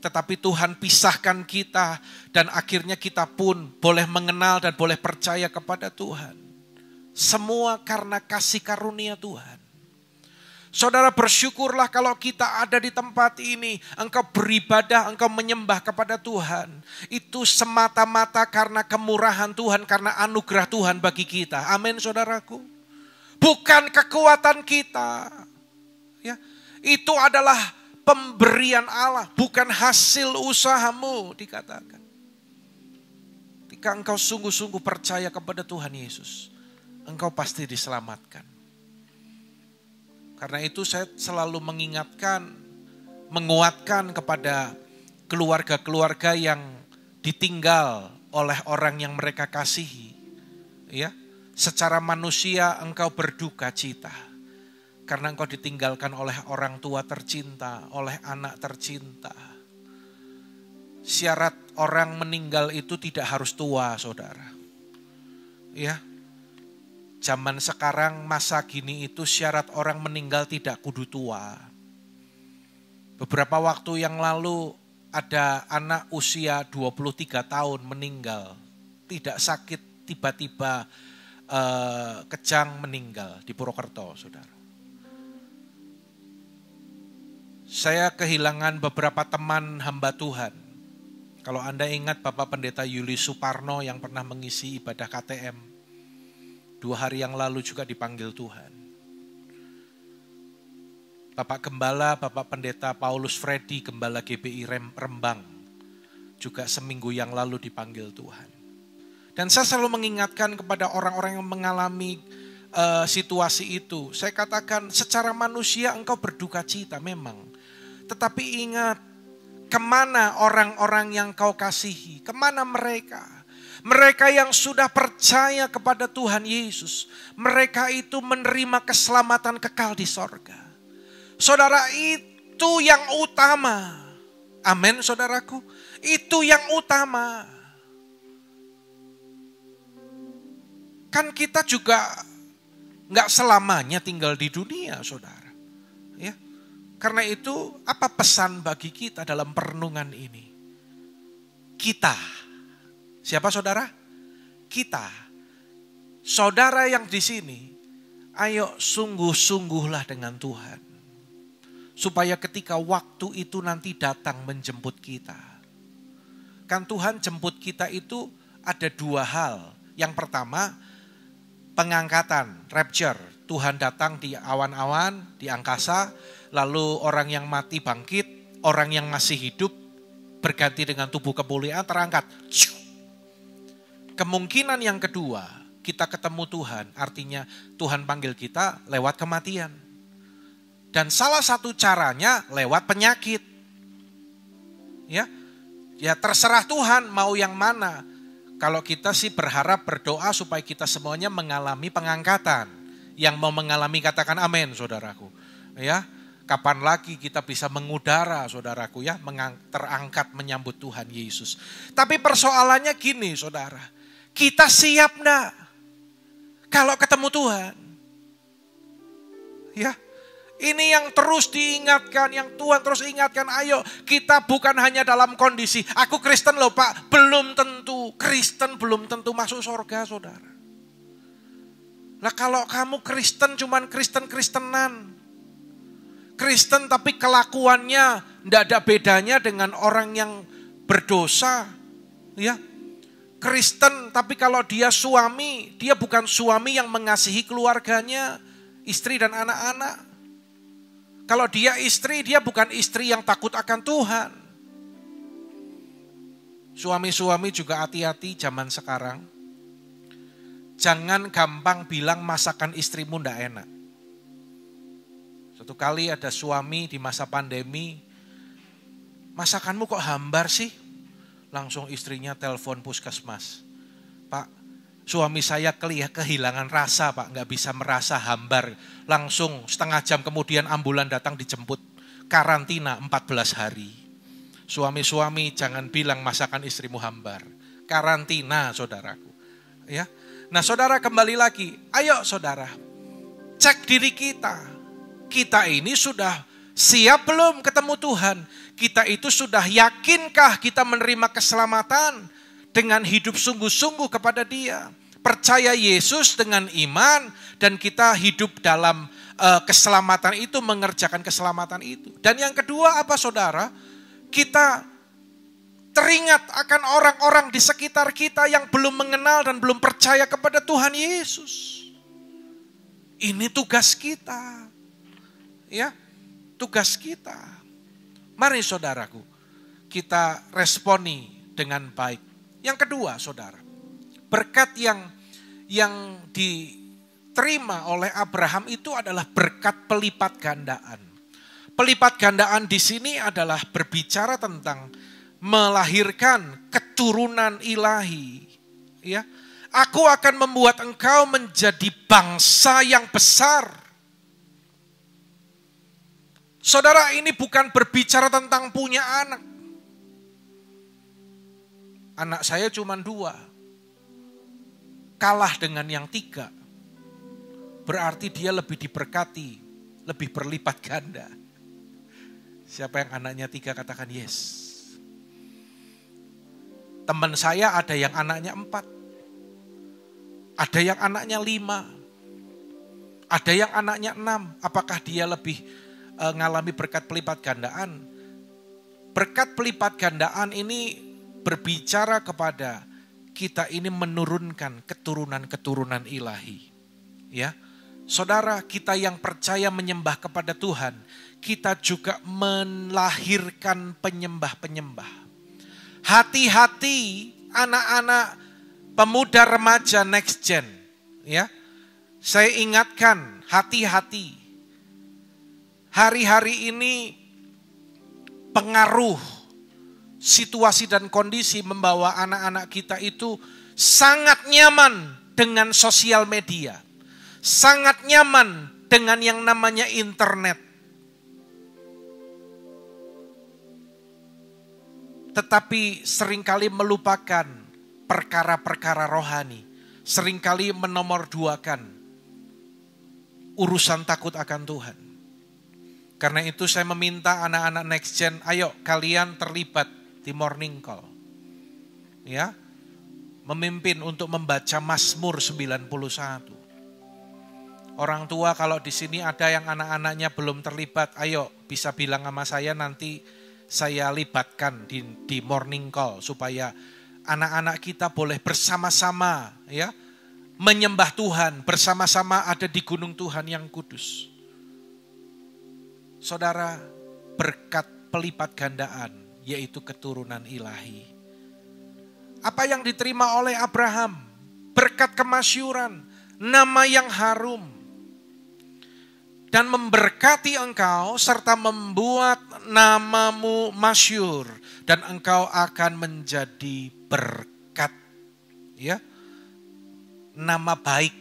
S4: Tetapi Tuhan pisahkan kita dan akhirnya kita pun boleh mengenal dan boleh percaya kepada Tuhan. Semua karena kasih karunia Tuhan. Saudara, bersyukurlah kalau kita ada di tempat ini, engkau beribadah, engkau menyembah kepada Tuhan. Itu semata-mata karena kemurahan Tuhan, karena anugerah Tuhan bagi kita. Amin, saudaraku. Bukan kekuatan kita. Ya, itu adalah pemberian Allah, bukan hasil usahamu, dikatakan. Ketika engkau sungguh-sungguh percaya kepada Tuhan Yesus, engkau pasti diselamatkan. Karena itu saya selalu mengingatkan, menguatkan kepada keluarga-keluarga yang ditinggal oleh orang yang mereka kasihi. Ya, secara manusia engkau berduka cita. Karena engkau ditinggalkan oleh orang tua tercinta, oleh anak tercinta. Syarat orang meninggal itu tidak harus tua, saudara. Ya, zaman sekarang masa gini itu syarat orang meninggal tidak kudu tua. Beberapa waktu yang lalu ada anak usia 23 tahun meninggal. Tidak sakit, tiba-tiba kejang meninggal di Purwokerto, saudara. Saya kehilangan beberapa teman hamba Tuhan. Kalau Anda ingat Bapak Pendeta Yuli Suparno yang pernah mengisi ibadah KTM. 2 hari yang lalu juga dipanggil Tuhan. Bapak Gembala, Bapak Pendeta Paulus Freddy, Gembala GBI Rembang. Juga seminggu yang lalu dipanggil Tuhan. Dan saya selalu mengingatkan kepada orang-orang yang mengalami situasi itu. Saya katakan secara manusia engkau berduka cita memang. Tetapi ingat, kemana orang-orang yang kau kasihi? Kemana mereka? Mereka yang sudah percaya kepada Tuhan Yesus. Mereka itu menerima keselamatan kekal di sorga. Saudara, itu yang utama. Amin saudaraku. Itu yang utama. Kan kita juga gak selamanya tinggal di dunia, saudara. Ya. Karena itu, apa pesan bagi kita dalam perenungan ini? Kita. Siapa saudara? Kita. Saudara yang di sini, ayo sungguh-sungguhlah dengan Tuhan. Supaya ketika waktu itu nanti datang menjemput kita. Kan Tuhan jemput kita itu ada 2 hal. Yang pertama, pengangkatan, rapture. Tuhan datang di awan-awan, di angkasa, lalu orang yang mati bangkit, orang yang masih hidup berganti dengan tubuh kemuliaan terangkat. Kemungkinan yang kedua, kita ketemu Tuhan, artinya Tuhan panggil kita lewat kematian. Dan salah satu caranya lewat penyakit. Ya terserah Tuhan mau yang mana. Kalau kita sih berharap berdoa supaya kita semuanya mengalami pengangkatan. Yang mau mengalami katakan amin saudaraku. Ya, kapan lagi kita bisa mengudara saudaraku ya, terangkat menyambut Tuhan Yesus. Tapi persoalannya gini saudara, kita siap enggak kalau ketemu Tuhan? Ya. Ini yang terus diingatkan, yang Tuhan terus ingatkan, ayo kita bukan hanya dalam kondisi, aku Kristen loh Pak, belum tentu, Kristen belum tentu masuk surga saudara. Nah kalau kamu Kristen cuman Kristen-Kristenan, Kristen tapi kelakuannya tidak ada bedanya dengan orang yang berdosa, ya. Kristen tapi kalau dia suami, dia bukan suami yang mengasihi keluarganya, istri dan anak-anak. Kalau dia istri, dia bukan istri yang takut akan Tuhan. Suami-suami juga hati-hati zaman sekarang. Jangan gampang bilang masakan istrimu ndak enak. Satu kali ada suami di masa pandemi, masakanmu kok hambar sih? Langsung istrinya telepon puskesmas. Pak, suami saya kehilangan rasa Pak, gak bisa merasa hambar. Langsung setengah jam kemudian ambulan datang dijemput. Karantina 14 hari. Suami-suami jangan bilang masakan istrimu hambar. Karantina saudaraku. Ya. Nah saudara kembali lagi. Ayo saudara. Cek diri kita. Kita ini sudah siap belum ketemu Tuhan? Kita itu sudah yakinkah kita menerima keselamatan? Dengan hidup sungguh-sungguh kepada Dia. Percaya Yesus dengan iman dan kita hidup dalam keselamatan itu, mengerjakan keselamatan itu. Dan yang kedua apa saudara? Kita teringat akan orang-orang di sekitar kita yang belum mengenal dan belum percaya kepada Tuhan Yesus. Ini tugas kita. Ya, tugas kita. Mari saudaraku, kita responi dengan baik. Yang kedua saudara, berkat yang diterima oleh Abraham itu adalah berkat pelipat gandaan. Pelipat gandaan di sini adalah berbicara tentang melahirkan keturunan ilahi. Ya, aku akan membuat engkau menjadi bangsa yang besar. Saudara, ini bukan berbicara tentang punya anak. Anak saya cuma 2. Kalah dengan yang 3. berarti dia lebih diberkati, lebih berlipat ganda. Siapa yang anaknya 3 katakan yes. Teman saya ada yang anaknya 4. Ada yang anaknya 5. Ada yang anaknya 6. Apakah dia lebih ngalami berkat pelipat gandaan? Berkat pelipat gandaan ini berbicara kepada kita ini menurunkan keturunan-keturunan ilahi. Ya, saudara, kita yang percaya menyembah kepada Tuhan, kita juga melahirkan penyembah-penyembah. Hati-hati anak-anak pemuda remaja next gen. Ya, saya ingatkan, hati-hati. Hari-hari ini pengaruh situasi dan kondisi membawa anak-anak kita itu sangat nyaman dengan sosial media. Sangat nyaman dengan yang namanya internet. Tetapi seringkali melupakan perkara-perkara rohani. Seringkali menomorduakan urusan takut akan Tuhan. Karena itu saya meminta anak-anak next gen, ayo kalian terlibat di morning call. Ya, memimpin untuk membaca Mazmur 91. Orang tua kalau di sini ada yang anak-anaknya belum terlibat, ayo bisa bilang sama saya, nanti saya libatkan di morning call supaya anak-anak kita boleh bersama-sama ya menyembah Tuhan, bersama-sama ada di gunung Tuhan yang kudus. Saudara, berkat pelipat gandaan yaitu keturunan ilahi. Apa yang diterima oleh Abraham? Berkat kemasyuran, nama yang harum. Dan memberkati engkau serta membuat namamu masyhur dan engkau akan menjadi berkat. Ya. Nama baik.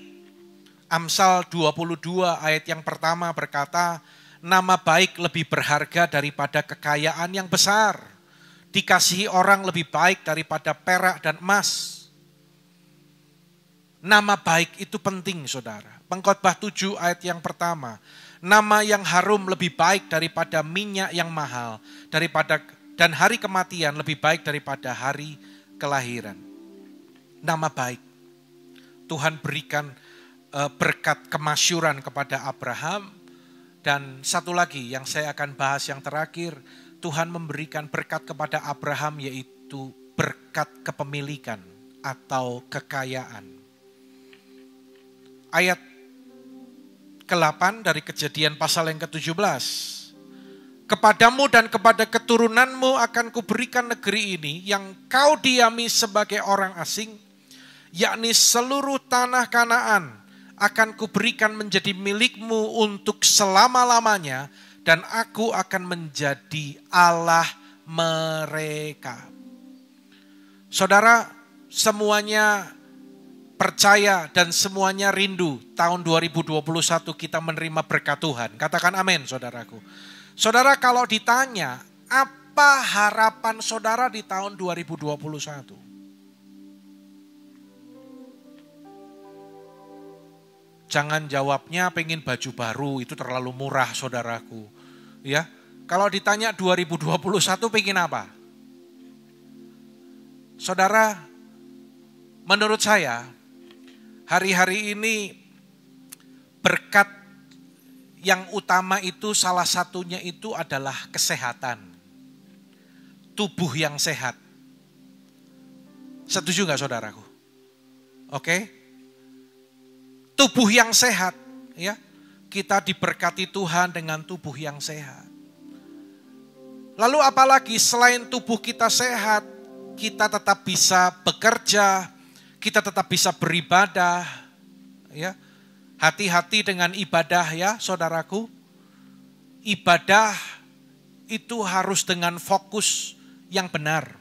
S4: Amsal 22 ayat yang pertama berkata, nama baik lebih berharga daripada kekayaan yang besar. Dikasihi orang lebih baik daripada perak dan emas. Nama baik itu penting, saudara. Pengkhotbah 7 ayat yang pertama. Nama yang harum lebih baik daripada minyak yang mahal, dan hari kematian lebih baik daripada hari kelahiran. Nama baik. Tuhan berikan berkat kemasyuran kepada Abraham. Dan satu lagi yang saya akan bahas yang terakhir, Tuhan memberikan berkat kepada Abraham yaitu berkat kepemilikan atau kekayaan. Ayat ke-8 dari Kejadian pasal yang ke-17. Kepadamu dan kepada keturunanmu akan kuberikan negeri ini yang kau diami sebagai orang asing, yakni seluruh tanah Kanaan akan kuberikan menjadi milikmu untuk selama-lamanya, dan aku akan menjadi Allah mereka. Saudara, semuanya percaya dan semuanya rindu tahun 2021 kita menerima berkat Tuhan. Katakan amin, saudaraku. Saudara, kalau ditanya apa harapan saudara di tahun 2021? Jangan jawabnya pengen baju baru, itu terlalu murah, saudaraku. Ya, kalau ditanya 2021 pengen apa? Saudara, menurut saya hari-hari ini berkat yang utama itu salah satunya itu adalah kesehatan. Tubuh yang sehat. Setuju gak saudaraku? Oke? Tubuh yang sehat. Ya, kita diberkati Tuhan dengan tubuh yang sehat. Lalu apalagi selain tubuh kita sehat, kita tetap bisa bekerja, kita tetap bisa beribadah, ya. Hati-hati dengan ibadah ya, saudaraku. Ibadah itu harus dengan fokus yang benar.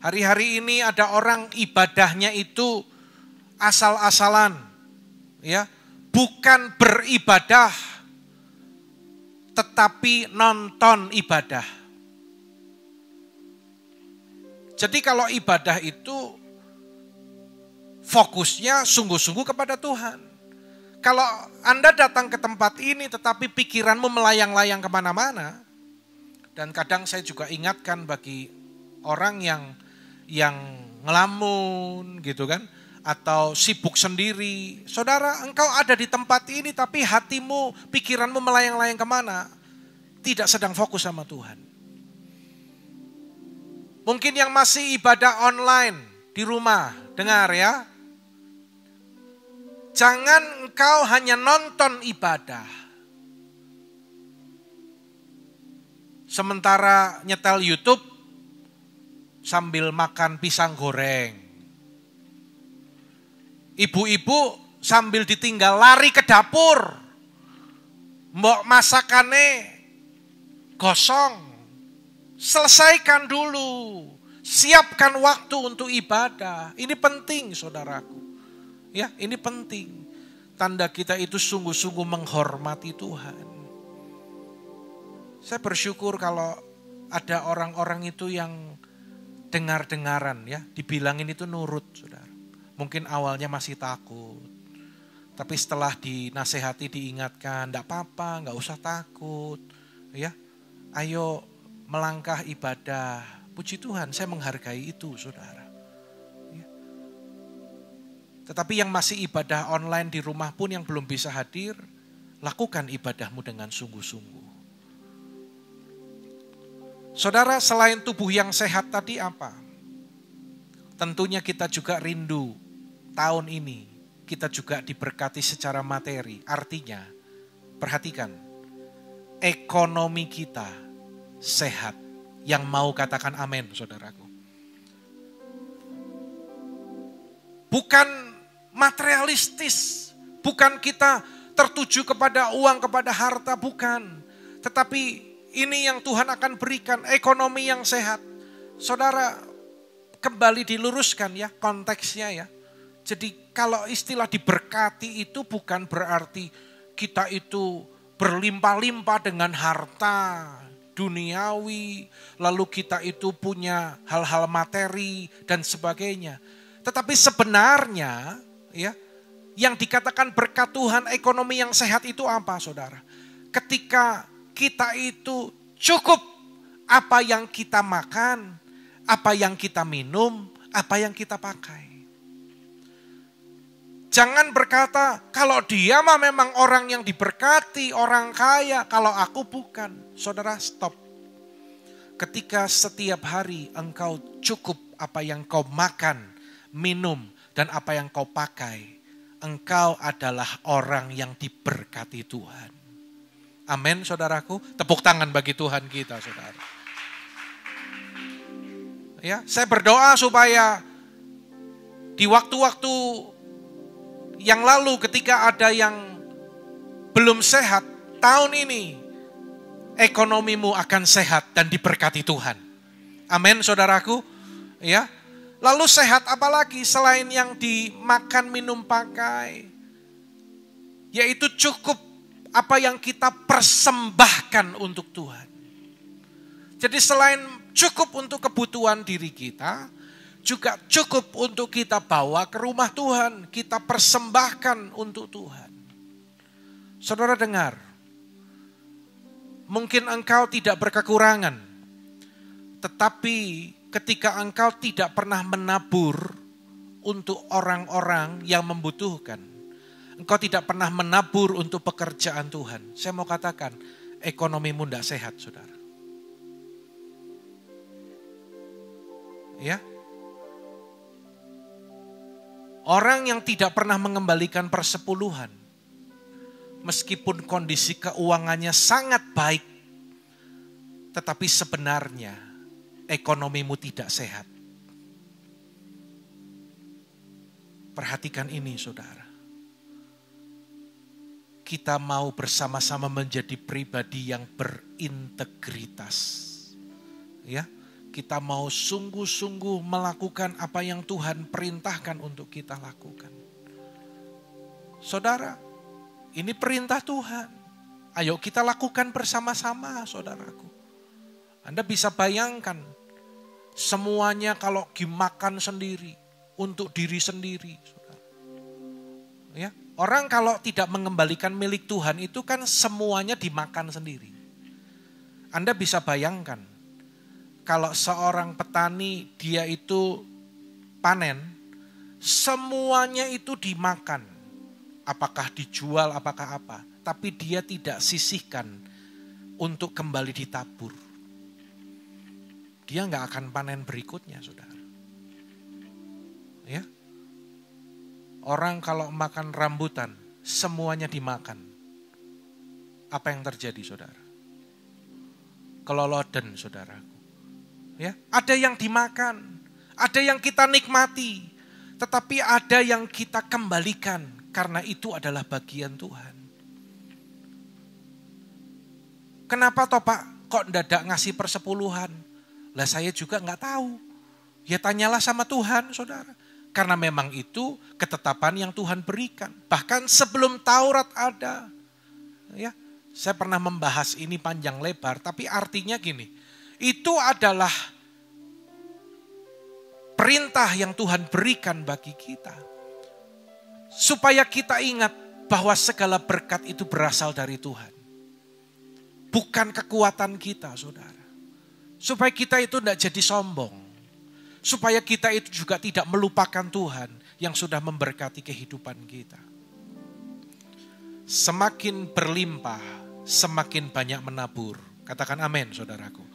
S4: Hari-hari ini ada orang ibadahnya itu asal-asalan, ya. Bukan beribadah, tetapi nonton ibadah. Jadi kalau ibadah itu fokusnya sungguh-sungguh kepada Tuhan. Kalau Anda datang ke tempat ini tetapi pikiranmu melayang-layang kemana-mana, dan kadang saya juga ingatkan bagi orang yang ngelamun gitu kan, atau sibuk sendiri. Saudara, engkau ada di tempat ini tapi hatimu, pikiranmu melayang-layang kemana? Tidak sedang fokus sama Tuhan. Mungkin yang masih ibadah online di rumah, dengar ya. Jangan engkau hanya nonton ibadah. Sementara nyetel YouTube sambil makan pisang goreng. Ibu-ibu sambil ditinggal lari ke dapur. Mbok masakane gosong. Selesaikan dulu. Siapkan waktu untuk ibadah. Ini penting saudaraku. Ya, ini penting. Tanda kita itu sungguh-sungguh menghormati Tuhan. Saya bersyukur kalau ada orang-orang itu yang dengar-dengaran ya, dibilangin itu nurut, saudara. Mungkin awalnya masih takut, tapi setelah dinasehati, diingatkan, enggak apa-apa, enggak usah takut, ya. Ayo melangkah ibadah. Puji Tuhan, saya menghargai itu, saudara. Ya. Tetapi yang masih ibadah online di rumah pun yang belum bisa hadir, lakukan ibadahmu dengan sungguh-sungguh. Saudara, selain tubuh yang sehat tadi apa? Tentunya kita juga rindu tahun ini kita juga diberkati secara materi. Artinya, perhatikan, ekonomi kita sehat. Yang mau katakan amin, saudaraku. Bukan materialistis, bukan kita tertuju kepada uang, kepada harta, bukan. Tetapi ini yang Tuhan akan berikan, ekonomi yang sehat. Saudara, kembali diluruskan ya konteksnya ya. Jadi kalau istilah diberkati itu bukan berarti kita itu berlimpah-limpah dengan harta duniawi, lalu kita itu punya hal-hal materi dan sebagainya. Tetapi sebenarnya ya, yang dikatakan berkat Tuhan, ekonomi yang sehat itu apa, saudara? Ketika kita itu cukup apa yang kita makan, apa yang kita minum, apa yang kita pakai. Jangan berkata, kalau dia mah memang orang yang diberkati, orang kaya, kalau aku bukan. Saudara, stop. Ketika setiap hari engkau cukup apa yang kau makan, minum, dan apa yang kau pakai, engkau adalah orang yang diberkati Tuhan. Amin, saudaraku. Tepuk tangan bagi Tuhan kita, saudara. Ya, saya berdoa supaya di waktu-waktu yang lalu ketika ada yang belum sehat, tahun ini ekonomimu akan sehat dan diberkati Tuhan. Amin, saudaraku. Ya. Lalu sehat apalagi selain yang dimakan, minum, pakai? Yaitu cukup apa yang kita persembahkan untuk Tuhan. Jadi selain cukup untuk kebutuhan diri kita, juga cukup untuk kita bawa ke rumah Tuhan, kita persembahkan untuk Tuhan. Saudara dengar, mungkin engkau tidak berkekurangan, tetapi ketika engkau tidak pernah menabur untuk orang-orang yang membutuhkan, engkau tidak pernah menabur untuk pekerjaan Tuhan, saya mau katakan, ekonomimu tidak sehat, saudara. Ya. Orang yang tidak pernah mengembalikan persepuluhan, meskipun kondisi keuangannya sangat baik, tetapi sebenarnya ekonomimu tidak sehat. Perhatikan ini, saudara. Kita mau bersama-sama menjadi pribadi yang berintegritas. Ya. Kita mau sungguh-sungguh melakukan apa yang Tuhan perintahkan untuk kita lakukan. Saudara, ini perintah Tuhan. Ayo kita lakukan bersama-sama, saudaraku. Anda bisa bayangkan, semuanya kalau dimakan sendiri, untuk diri sendiri. Saudara. Ya, Orang kalau tidak mengembalikan milik Tuhan itu kan semuanya dimakan sendiri. Anda bisa bayangkan, kalau seorang petani dia itu panen, semuanya itu dimakan. Apakah dijual, apakah apa. Tapi dia tidak sisihkan untuk kembali ditabur. Dia nggak akan panen berikutnya, saudara. Ya. Orang kalau makan rambutan, semuanya dimakan. Apa yang terjadi, saudara? Keloloden, saudaraku. Ya, ada yang dimakan, ada yang kita nikmati, tetapi ada yang kita kembalikan karena itu adalah bagian Tuhan. Kenapa toh Pak, kok mendadak ngasih persepuluhan? Lah saya juga nggak tahu. Ya tanyalah sama Tuhan, saudara. Karena memang itu ketetapan yang Tuhan berikan. Bahkan sebelum Taurat ada. Ya, saya pernah membahas ini panjang lebar, tapi artinya gini. Itu adalah perintah yang Tuhan berikan bagi kita. Supaya kita ingat bahwa segala berkat itu berasal dari Tuhan. Bukan kekuatan kita, saudara. Supaya kita itu tidak jadi sombong. Supaya kita itu juga tidak melupakan Tuhan yang sudah memberkati kehidupan kita. Semakin berlimpah, semakin banyak menabur. Katakan amin, saudaraku.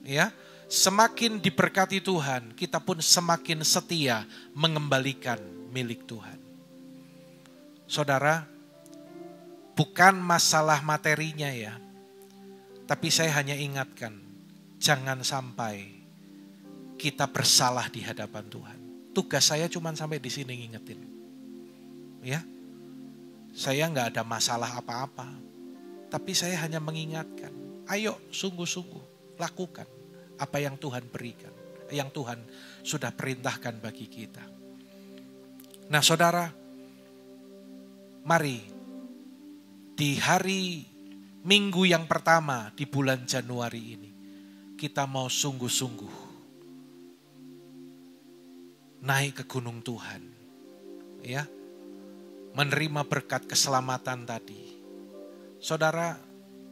S4: Ya, semakin diberkati Tuhan, kita pun semakin setia mengembalikan milik Tuhan. Saudara, bukan masalah materinya ya. Tapi saya hanya ingatkan, jangan sampai kita bersalah di hadapan Tuhan. Tugas saya cuma sampai di sini ngingetin. Ya. Saya enggak ada masalah apa-apa. Tapi saya hanya mengingatkan, ayo sungguh-sungguh lakukan apa yang Tuhan berikan, yang Tuhan sudah perintahkan bagi kita. Nah, saudara, mari di hari Minggu yang pertama di bulan Januari ini kita mau sungguh-sungguh naik ke gunung Tuhan, ya, menerima berkat keselamatan tadi. Saudara,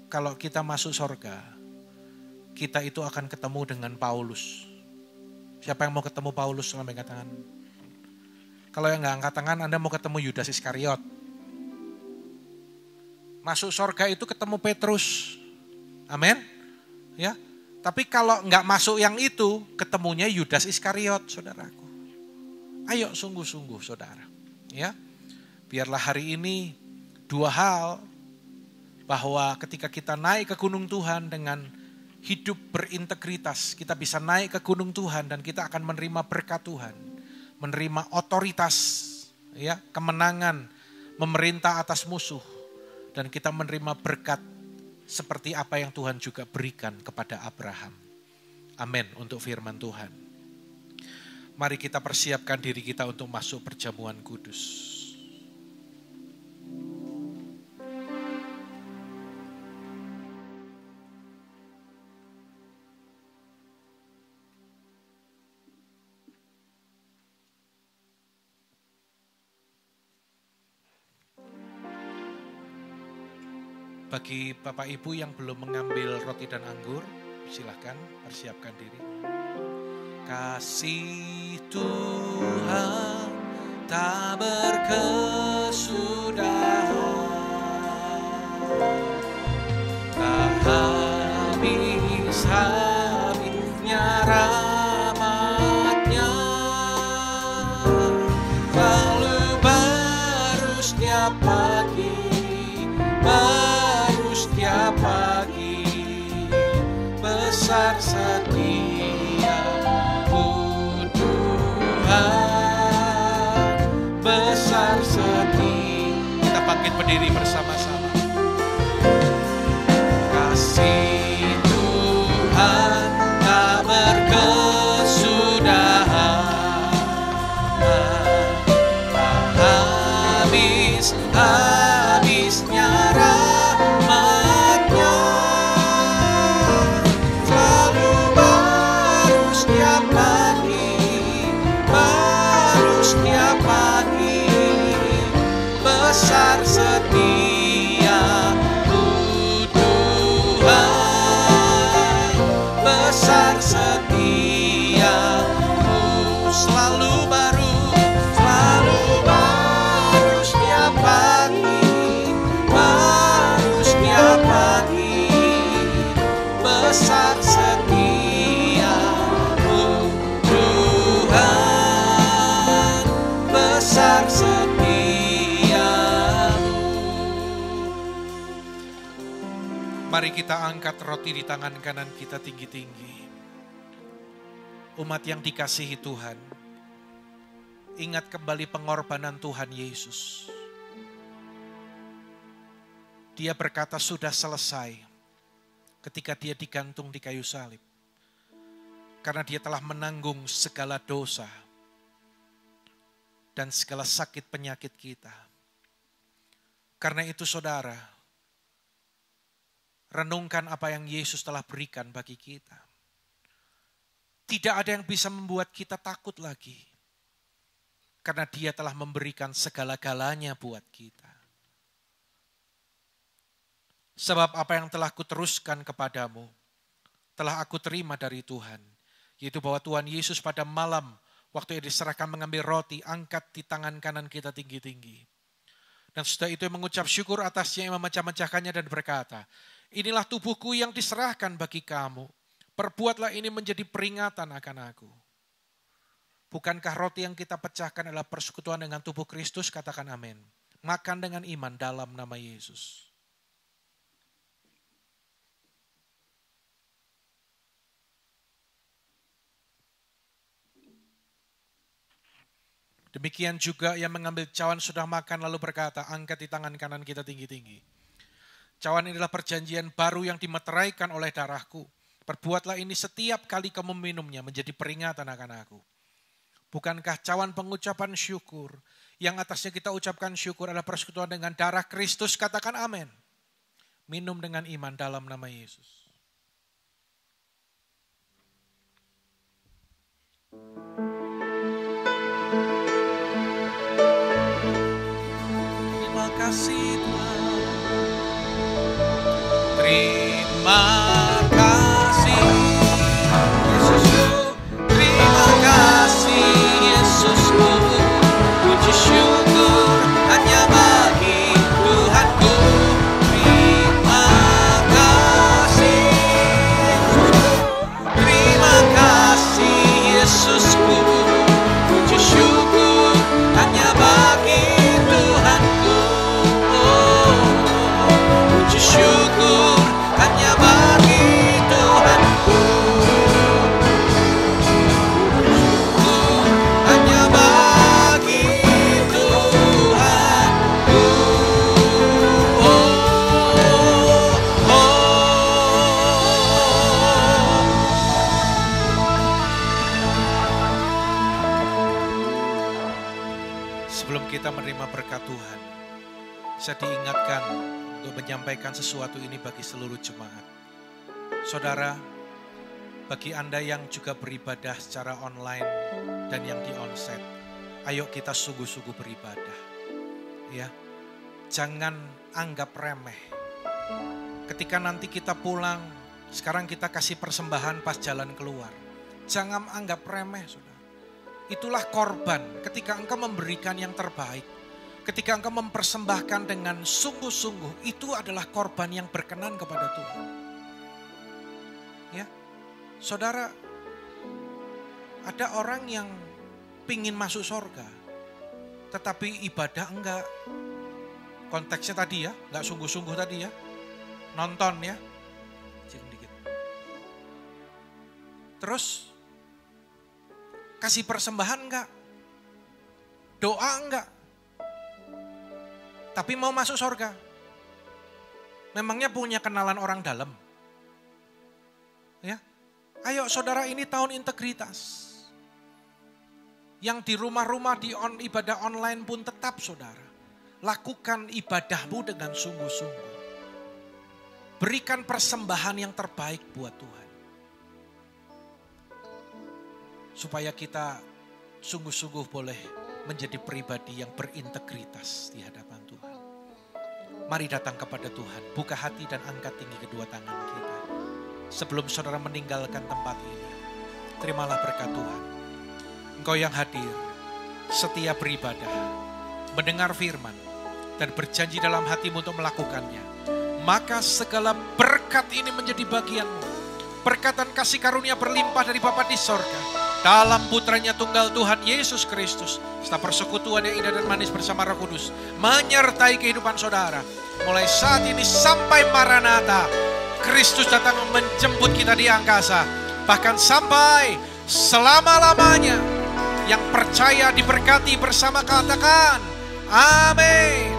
S4: kalau kita masuk surga, kita itu akan ketemu dengan Paulus. Siapa yang mau ketemu Paulus? Angkat tangan. Kalau yang nggak angkat tangan, Anda mau ketemu Yudas Iskariot. Masuk surga itu ketemu Petrus, amin, ya. Tapi kalau nggak masuk yang itu, ketemunya Yudas Iskariot, saudaraku. Ayo sungguh-sungguh saudara, ya. Biarlah hari ini dua hal, bahwa ketika kita naik ke gunung Tuhan dengan hidup berintegritas, kita bisa naik ke gunung Tuhan dan kita akan menerima berkat Tuhan, menerima otoritas, ya, kemenangan, memerintah atas musuh, dan kita menerima berkat seperti apa yang Tuhan juga berikan kepada Abraham. Amin untuk firman Tuhan. Mari kita persiapkan diri kita untuk masuk perjamuan kudus. Bagi Bapak Ibu yang belum mengambil roti dan anggur, silakan persiapkan diri. Kasih Tuhan tak berkesudahan, tak habis-habisnya rahmat-Nya, selalu baru setiap pagi, baru setiap pagi, besar setia besar setia. Kita bangkit berdiri bersama-sama. Kasih Tuhan besar setiamu Tuhan, besar setiamu. Mari kita angkat roti di tangan kanan kita tinggi-tinggi. Umat yang dikasihi Tuhan, ingat kembali pengorbanan Tuhan Yesus. Dia berkata sudah selesai ketika dia digantung di kayu salib. Karena dia telah menanggung segala dosa dan segala sakit penyakit kita. Karena itu saudara, renungkan apa yang Yesus telah berikan bagi kita. Tidak ada yang bisa membuat kita takut lagi. Karena dia telah memberikan segala-galanya buat kita. Sebab apa yang telah kuteruskan kepadamu, telah aku terima dari Tuhan. Yaitu bahwa Tuhan Yesus pada malam, waktu ia diserahkan mengambil roti, angkat di tangan kanan kita tinggi-tinggi. Dan setelah itu mengucap syukur atasnya, yang memecah-mecahkannya dan berkata, inilah tubuhku yang diserahkan bagi kamu. Perbuatlah ini menjadi peringatan akan aku. Bukankah roti yang kita pecahkan adalah persekutuan dengan tubuh Kristus? Katakan amin. Makan dengan iman dalam nama Yesus. Demikian juga yang mengambil cawan sudah makan lalu berkata, angkat di tangan kanan kita tinggi-tinggi. Cawan inilah perjanjian baru yang dimeteraikan oleh darahku. Perbuatlah ini setiap kali kamu minumnya menjadi peringatan akan aku. Bukankah cawan pengucapan syukur yang atasnya kita ucapkan syukur adalah persekutuan dengan darah Kristus? Katakan amin. Minum dengan iman dalam nama Yesus. Terima kasih Tuhan. Terima kasih Yesusku. Terima kasih Yesusku. Puji syukur hanya bagi Tuhanku. Terima kasih Yesusku. Terima kasih Yesusku. Puji syukur hanya bagi Tuhanku. Oh, puji syukur hanya bagi Tuhanku. Syukur hanya bagi Tuhanku. Oh, oh. Sebelum kita menerima berkat Tuhan, saya diingatkan untuk menyampaikan sesuatu ini bagi seluruh jemaat. Saudara, bagi Anda yang juga beribadah secara online dan yang di onsite, ayo kita sungguh-sungguh beribadah. Ya, jangan anggap remeh. Ketika nanti kita pulang, sekarang kita kasih persembahan pas jalan keluar. Jangan anggap remeh, saudara. Itulah korban ketika engkau memberikan yang terbaik. Ketika engkau mempersembahkan dengan sungguh-sungguh, itu adalah korban yang berkenan kepada Tuhan. Ya, saudara, ada orang yang pingin masuk surga, tetapi ibadah enggak. Konteksnya tadi ya, enggak sungguh-sungguh tadi ya. Nonton ya. Dikit. Terus, kasih persembahan enggak? Doa enggak? Tapi mau masuk surga. Memangnya punya kenalan orang dalam? Ya. Ayo saudara, ini tahun integritas. Yang di rumah-rumah di ibadah online pun tetap saudara. Lakukan ibadahmu dengan sungguh-sungguh. Berikan persembahan yang terbaik buat Tuhan. Supaya kita sungguh-sungguh boleh menjadi pribadi yang berintegritas di hadapan Tuhan. Mari datang kepada Tuhan, buka hati dan angkat tinggi kedua tangan kita. Sebelum saudara meninggalkan tempat ini, terimalah berkat Tuhan. Engkau yang hadir, setia beribadah, mendengar firman, dan berjanji dalam hatimu untuk melakukannya. Maka segala berkat ini menjadi bagianmu. berkat dan kasih karunia berlimpah dari Bapa di sorga, dalam putranya tunggal Tuhan Yesus Kristus, serta persekutuan yang indah dan manis bersama Roh Kudus, menyertai kehidupan saudara, mulai saat ini sampai Maranatha, Kristus datang menjemput kita di angkasa, bahkan sampai selama-lamanya. Yang percaya diberkati bersama, katakan amin.